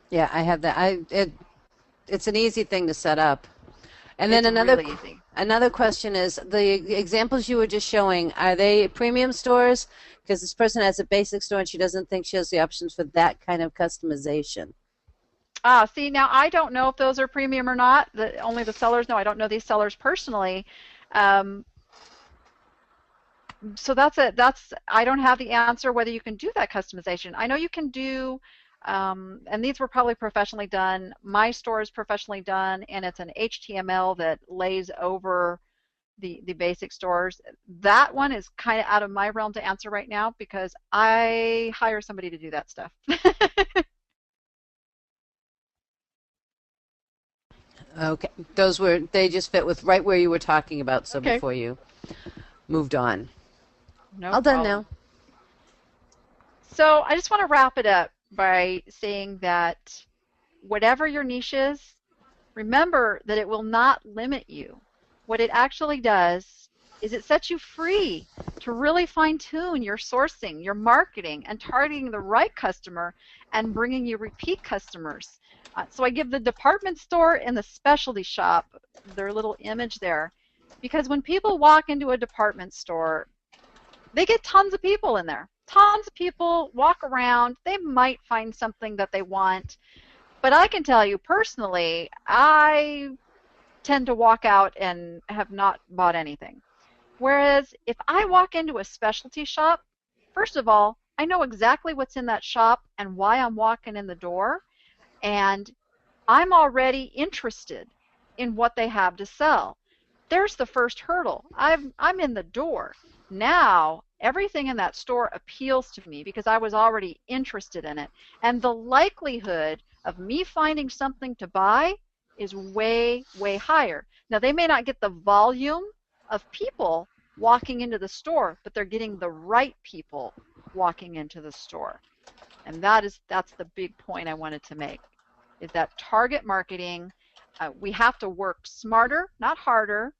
Yeah, I have that. It's an easy thing to set up. And then Really another question is, the examples you were just showing, are they premium stores? Because this person has a basic store and she doesn't think she has the options for that kind of customization. See, now I don't know if those are premium or not. Only the sellers know. I don't know these sellers personally. So I don't have the answer whether you can do that customization. I know you can do, and these were probably professionally done. My store is professionally done, and it's an HTML that lays over the basic stores. That one is kind of out of my realm to answer right now because I hire somebody to do that stuff. Okay, they just fit with right where you were talking about. So okay. Before you moved on. No All problem. Done now. So I just want to wrap it up by saying that whatever your niche is, remember that it will not limit you. What it actually does is it sets you free to really fine-tune your sourcing, your marketing, and targeting the right customer and bringing you repeat customers. So I give the department store and the specialty shop their little image there because when people walk into a department store, they get tons of people in there. Tons of people walk around. They might find something that they want. But I can tell you personally, I tend to walk out and have not bought anything. Whereas if I walk into a specialty shop, first of all, I know exactly what's in that shop and why I'm walking in the door. And I'm already interested in what they have to sell. There's the first hurdle. I'm in the door. Now, everything in that store appeals to me because I was already interested in it. And the likelihood of me finding something to buy is way, way higher. Now, they may not get the volume of people walking into the store, but they're getting the right people walking into the store. And that's the big point I wanted to make, is that target marketing. We have to work smarter, not harder.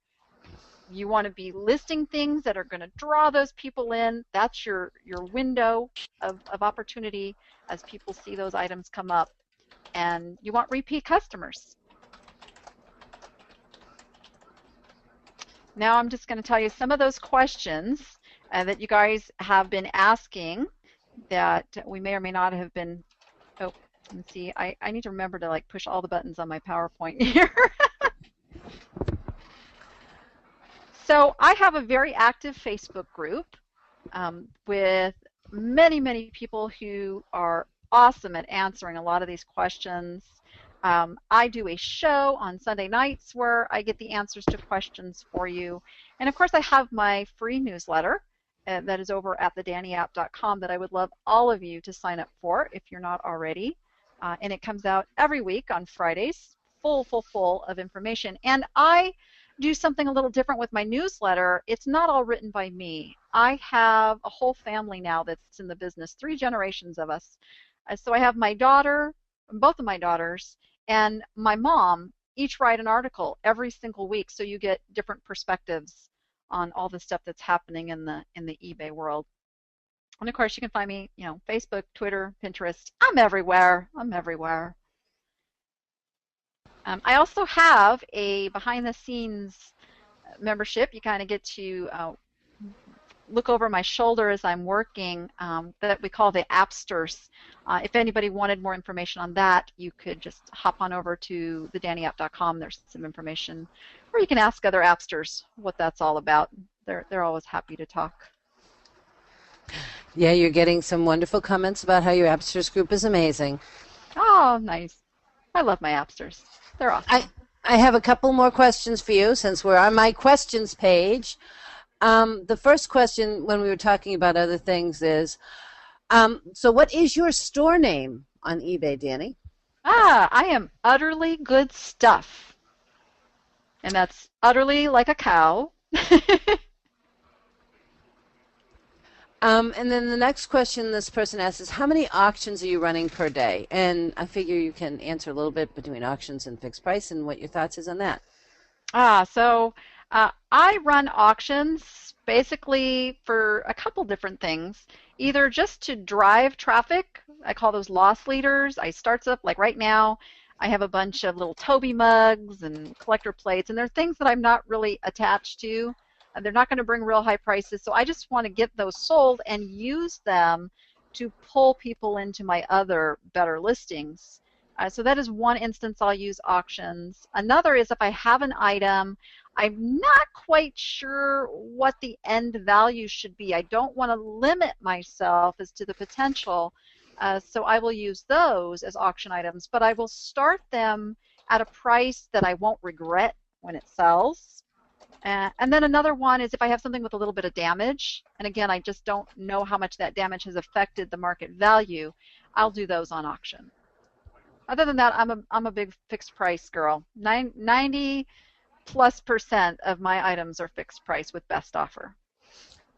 You want to be listing things that are going to draw those people in. That's your window of opportunity as people see those items come up. And you want repeat customers. Now I'm just going to tell you some of those questions that you guys have been asking that we may or may not have been. Oh, let me see. I need to remember to like push all the buttons on my PowerPoint here. So I have a very active Facebook group with many, many people who are awesome at answering a lot of these questions. I do a show on Sunday nights where I get the answers to questions for you. And of course, I have my free newsletter that is over at thedanniapp.com that I would love all of you to sign up for if you're not already. And it comes out every week on Fridays, full of information. And I do something a little different with my newsletter. It's not all written by me. I have a whole family now that's in the business, 3 generations of us. So I have my daughter, both of my daughters, and my mom each write an article every single week, so you get different perspectives on all the stuff that's happening in the eBay world. And of course, you can find me, Facebook, Twitter, Pinterest. I'm everywhere. I also have a behind-the-scenes membership. You kind of get to look over my shoulder as I'm working, that we call the Appsters. If anybody wanted more information on that, you could just hop on over to thedanniapp.com. There's some information, or you can ask other Appsters what that's all about. They're always happy to talk. Yeah, you're getting some wonderful comments about how your Appsters group is amazing. Oh, nice. I love my Appsters. They're awesome. I have a couple more questions for you since we're on my questions page. The first question, when we were talking about other things, is so what is your store name on eBay, Danni? I am Utterly Good Stuff. And that's utterly like a cow. And then the next question this person asks is, how many auctions are you running per day? And I figure you can answer a little bit between auctions and fixed price and what your thoughts is on that. So I run auctions basically for a couple different things. Either just to drive traffic, I call those loss leaders. I start up, like right now, I have a bunch of little Toby mugs and collector plates, and they're things that I'm not really attached to. They're not going to bring real high prices, so I just want to get those sold and use them to pull people into my other better listings. So that is one instance I'll use auctions. Another is if I have an item, I'm not quite sure what the end value should be. I don't want to limit myself as to the potential, so I will use those as auction items, but I will start them at a price that I won't regret when it sells. And then another one is if I have something with a little bit of damage, and again, I just don't know how much that damage has affected the market value, I'll do those on auction. Other than that, I'm a big fixed price girl. 90+% of my items are fixed price with best offer.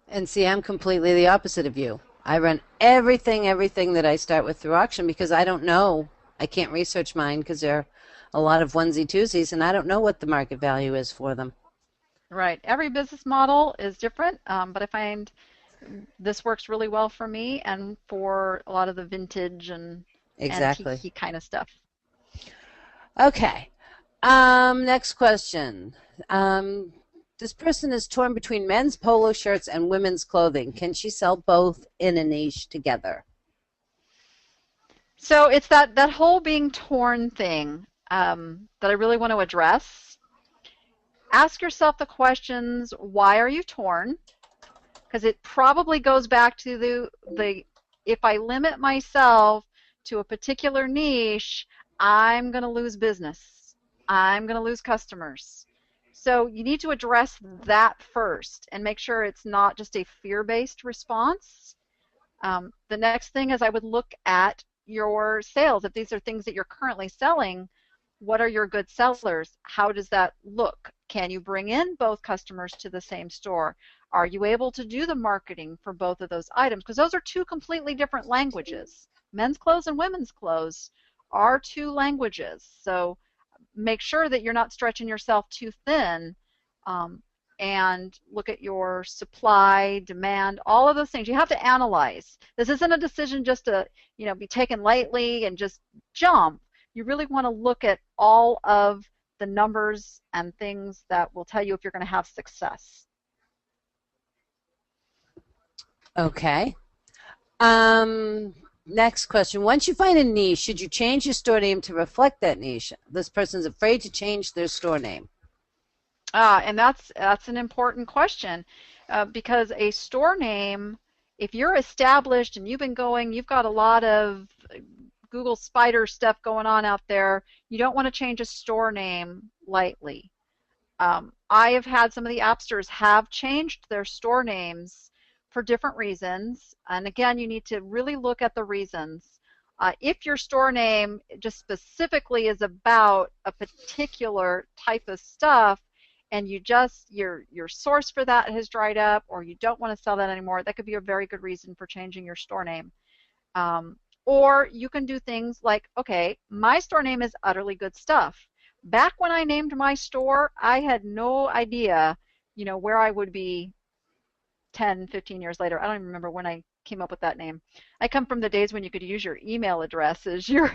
And see, I'm completely the opposite of you. I run everything that I start with through auction because I don't know. I can't research mine because there are a lot of onesie-twosies, and I don't know what the market value is for them. Right. Every business model is different, but I find this works really well for me and for a lot of the vintage and antique kind of stuff. Okay. Next question. This person is torn between men's polo shirts and women's clothing. Can she sell both in a niche together? So it's that whole being torn thing that I really want to address. Ask yourself the questions, why are you torn? Because it probably goes back to the if I limit myself to a particular niche, I'm going to lose business. I'm going to lose customers. So you need to address that first and make sure it's not just a fear-based response. The next thing is I would look at your sales. If these are things that you're currently selling, what are your good sellers? How does that look? Can you bring in both customers to the same store? Are you able to do the marketing for both of those items? Because those are 2 completely different languages. Men's clothes and women's clothes are 2 languages. So make sure that you're not stretching yourself too thin, and look at your supply, demand, all of those things. You have to analyze. This isn't a decision just to be taken lightly and just jump. You really want to look at all of the numbers and things that will tell you if you're going to have success. Okay. Next question. Once you find a niche, should you change your store name to reflect that niche? This person's afraid to change their store name. And that's an important question because a store name, if you're established and you've been going, you've got a lot of Google spider stuff going on out there. You don't want to change a store name lightly. I have had some of the appsters have changed their store names for different reasons. And again, you need to really look at the reasons. If your store name just specifically is about a particular type of stuff, and your source for that has dried up, or you don't want to sell that anymore, that could be a very good reason for changing your store name. Or you can do things like, okay, my store name is Utterly Good Stuff. Back when I named my store, I had no idea, where I would be 10, 15 years later. I don't even remember when I came up with that name. I come from the days when you could use your email address as your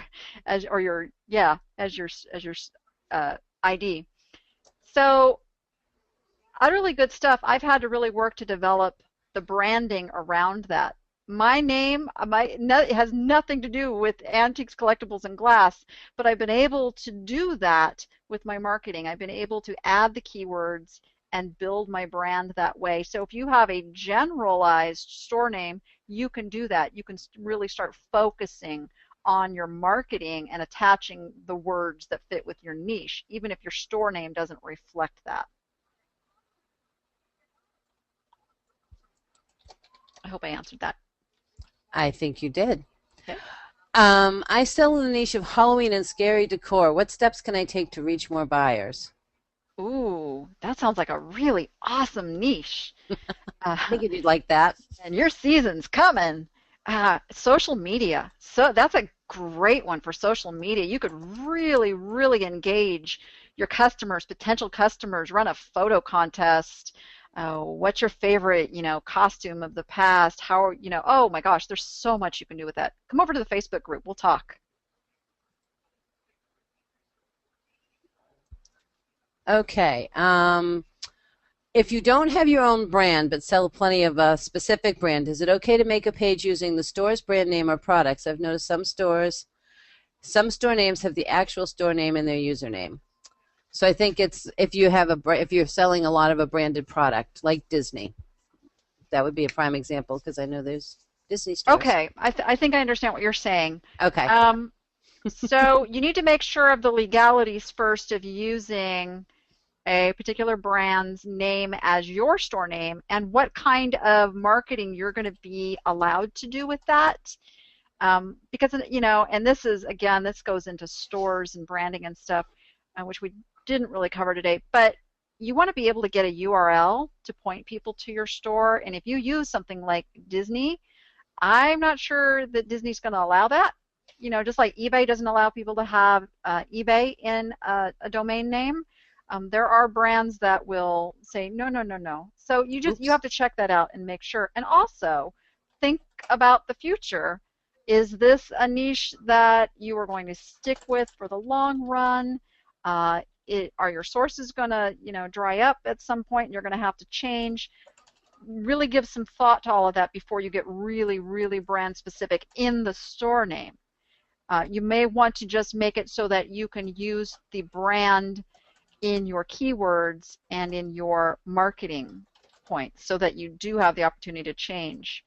ID. So Utterly Good Stuff, I've had to really work to develop the branding around that. My name it has nothing to do with antiques, collectibles, and glass, but I've been able to do that with my marketing. I've been able to add the keywords and build my brand that way. So if you have a generalized store name, you can do that. You can really start focusing on your marketing and attaching the words that fit with your niche, even if your store name doesn't reflect that. I hope I answered that. I think you did. Okay. I sell in the niche of Halloween and scary decor. What steps can I take to reach more buyers? Ooh, that sounds like a really awesome niche. I think you'd like that. And your season's coming. Social media. So that's a great one for social media. You could really, really engage your customers, potential customers, run a photo contest. What's your favorite, costume of the past? How, oh my gosh, there's so much you can do with that. Come over to the Facebook group. We'll talk. Okay. If you don't have your own brand but sell plenty of a specific brand, is it okay to make a page using the store's brand name or products? I've noticed some store names have the actual store name in their username. So I think it's if you're selling a lot of a branded product like Disney, that would be a prime example because I know there's Disney stores. Okay, I think I understand what you're saying. Okay. So you need to make sure of the legalities first of using a particular brand's name as your store name and what kind of marketing you're going to be allowed to do with that. Because, and this goes into stores and branding and stuff, which we didn't really cover today, but you want to be able to get a URL to point people to your store, and if you use something like Disney, I'm not sure that Disney's going to allow that. Just like eBay doesn't allow people to have eBay in a domain name, there are brands that will say no, no, no, no. So you have to check that out and make sure, and also think about the future. Is this a niche that you are going to stick with for the long run? Are your sources going to, dry up at some point and you're going to have to change? Really give some thought to all of that before you get really, really brand specific in the store name. You may want to just make it so that you can use the brand in your keywords and in your marketing points so that you do have the opportunity to change.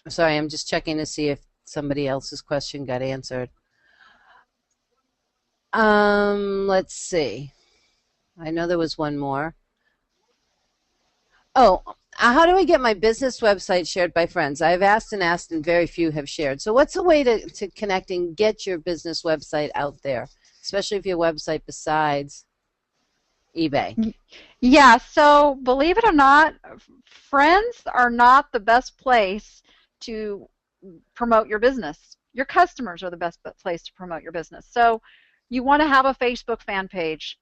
Sorry, I'm just checking to see if somebody else's question got answered. Let's see. I know there was one more. Oh, how do I get my business website shared by friends? I've asked and very few have shared. So what's a way to connect and get your business website out there, especially if your website besides eBay? Yeah, so believe it or not, friends are not the best place to promote your business. Your customers are the best place to promote your business. So you want to have a Facebook fan page.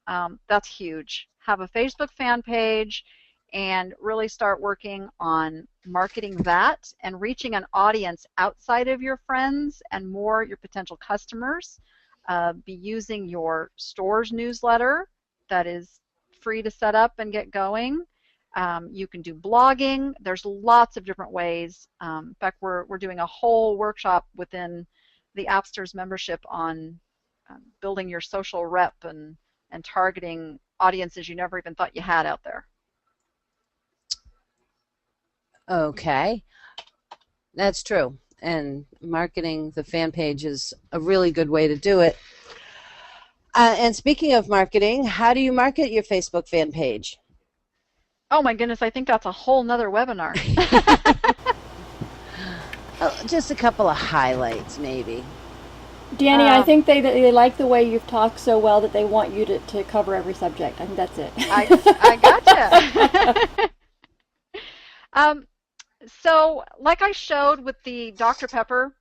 That's huge. Have a Facebook fan page and really start working on marketing that and reaching an audience outside of your friends and more your potential customers. Be using your store's newsletter that is free to set up and get going. You can do blogging. There's lots of different ways. In fact, we're doing a whole workshop within the Appsters membership on building your social rep and targeting audiences you never even thought you had out there. Okay, that's true. And marketing the fan page is a really good way to do it. And speaking of marketing, how do you market your Facebook fan page? Oh my goodness, I think that's a whole nother webinar. Just a couple of highlights, maybe. Danny, I think they like the way you've talked so well that they want you to cover every subject. I think that's it. I gotcha. So, like I showed with the Dr. Pepper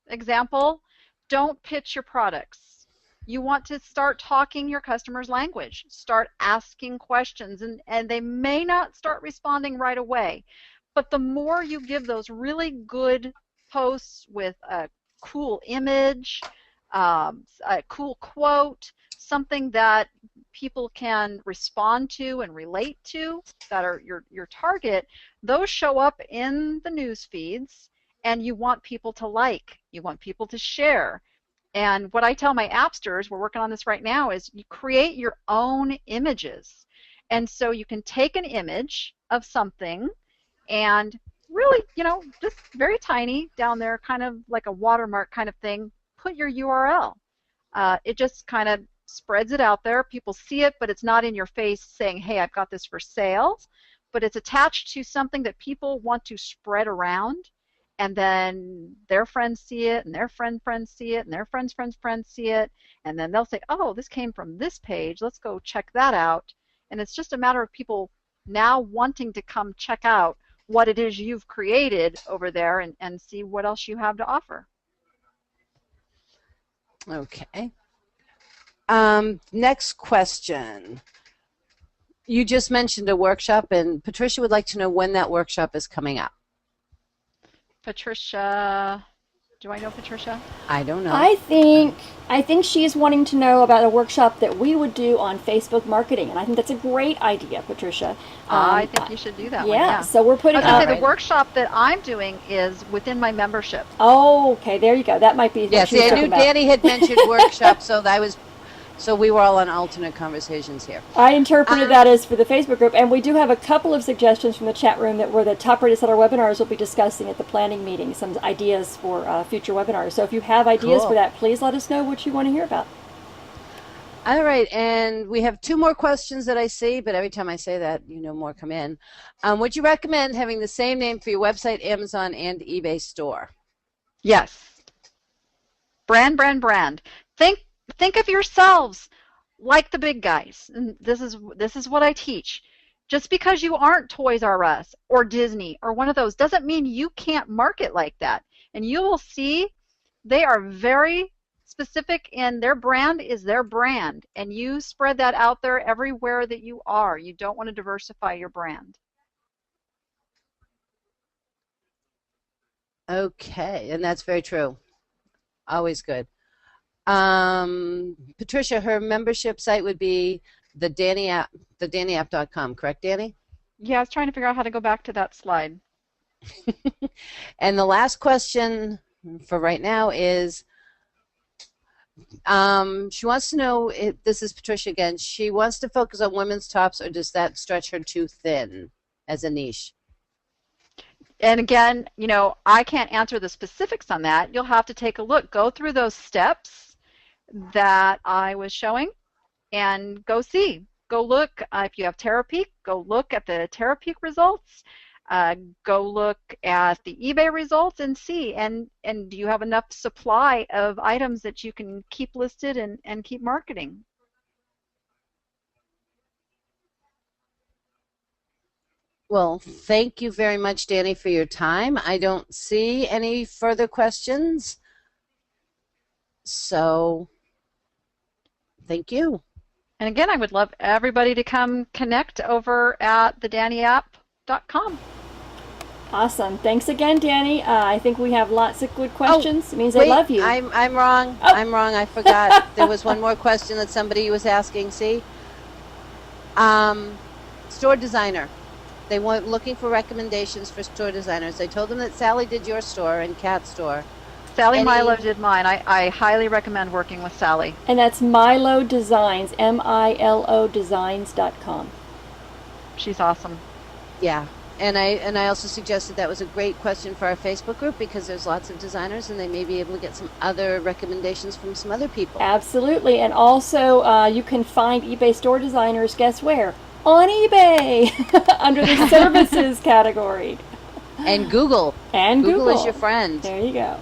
example, don't pitch your products. You want to start talking your customer's language. Start asking questions, and they may not start responding right away. But the more you give those really good posts with a cool image, a cool quote, something that people can respond to and relate to, that are your target, those show up in the news feeds, and you want people to like, you want people to share. And what I tell my appsters, we're working on this right now, is you create your own images. And so you can take an image of something and really, just very tiny down there, kind of like a watermark kind of thing, put your URL. It just kind of spreads it out there. People see it, but it's not in your face saying, hey, I've got this for sale. But it's attached to something that people want to spread around, and then their friends see it, and their friends see it, and their friends see it, and then they'll say, oh, this came from this page. Let's go check that out. And it's just a matter of people now wanting to come check out what it is you've created over there and see what else you have to offer. Okay. Next question. You just mentioned a workshop, and Patricia would like to know when that workshop is coming up. Patricia, do I know Patricia? I don't know. I think she's wanting to know about a workshop that we would do on Facebook marketing, and I think that's a great idea, Patricia. I think you should do that one. Yeah, so we're putting I was going to say the workshop that I'm doing is within my membership. Oh, okay, there you go. That might be. Yeah, see, I knew Danny had mentioned workshop, so we were all on alternate conversations here. I interpreted that as for the Facebook group, and we do have a couple of suggestions from the chat room that were the top rated seller webinars we'll be discussing at the planning meeting, some ideas for future webinars. So if you have ideas for that, please let us know what you want to hear about. All right, and we have two more questions that I see, but every time I say that, more come in. Would you recommend having the same name for your website, Amazon, and eBay store? Yes. Brand. Think of yourselves like the big guys, and this is what I teach. Just because you aren't Toys R Us or Disney or one of those doesn't mean you can't market like that. And you will see they are very specific in their brand is their brand, and you spread that out there everywhere that you are. You don't want to diversify your brand. Okay, and that's very true. Always good. Patricia, her membership site would be the Danni App, thedanniapp.com, correct, Danny? Yeah, I was trying to figure out how to go back to that slide. And the last question for right now is, she wants to know, this is Patricia again, she wants to focus on women's tops, or does that stretch her too thin as a niche? And again, I can't answer the specifics on that. You'll have to take a look. Go through those steps that I was showing and go see. Go look, if you have Terapeak, go look at the Terapeak results. Go look at the eBay results and see. And do you have enough supply of items that you can keep listed and keep marketing? Well, thank you very much, Danny, for your time. I don't see any further questions. So, thank you. And again, I would love everybody to come connect over at thedanniapp.com. Awesome. Thanks again, Danny. I think we have lots of good questions. It means wait, they love you. I'm wrong. Oh. I'm wrong. I forgot. There was one more question that somebody was asking. See? Store designer. They were looking for recommendations for store designers. I told them that Sally did your store and Kat's store. Sally Milo did mine. I highly recommend working with Sally. And that's Milo Designs, MILO Designs.com. She's awesome. Yeah. And I also suggested that was a great question for our Facebook group because there's lots of designers and they may be able to get some other recommendations from some other people. Absolutely. And also, you can find eBay store designers, guess where? On eBay under the services category. And Google. And Google is your friend. There you go.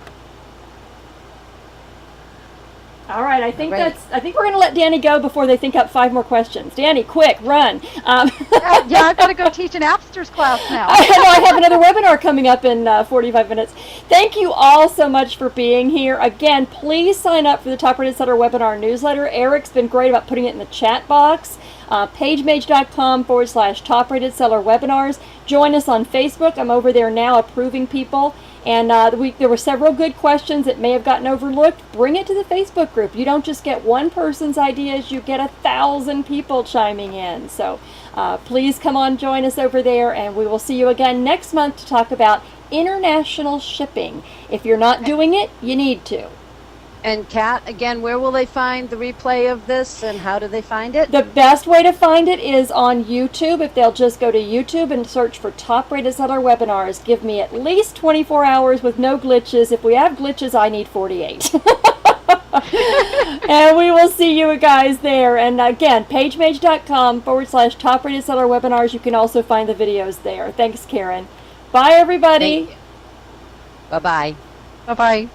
All right, I think we're going to let Danni go before they think up 5 more questions. Danni, quick, run. Yeah, I've got to go teach an Appsters class now. I know I have another webinar coming up in 45 minutes. Thank you all so much for being here. Again, please sign up for the Top Rated Seller webinar newsletter. Eric's been great about putting it in the chat box. pagemage.com/Top Rated Seller webinars. Join us on Facebook. I'm over there now approving people. And there were several good questions that may have gotten overlooked. Bring it to the Facebook group. You don't just get one person's ideas, you get 1,000 people chiming in. So please come on, join us over there, and we will see you again next month to talk about international shipping. If you're not doing it, you need to. And Kat, again, where will they find the replay of this and how do they find it? The best way to find it is on YouTube. If they'll just go to YouTube and search for Top Rated Seller webinars, give me at least 24 hours with no glitches. If we have glitches, I need 48. And we will see you guys there. And again, pagemage.com/Top Rated Seller webinars. You can also find the videos there. Thanks, Karen. Bye, everybody. Bye-bye. Bye-bye.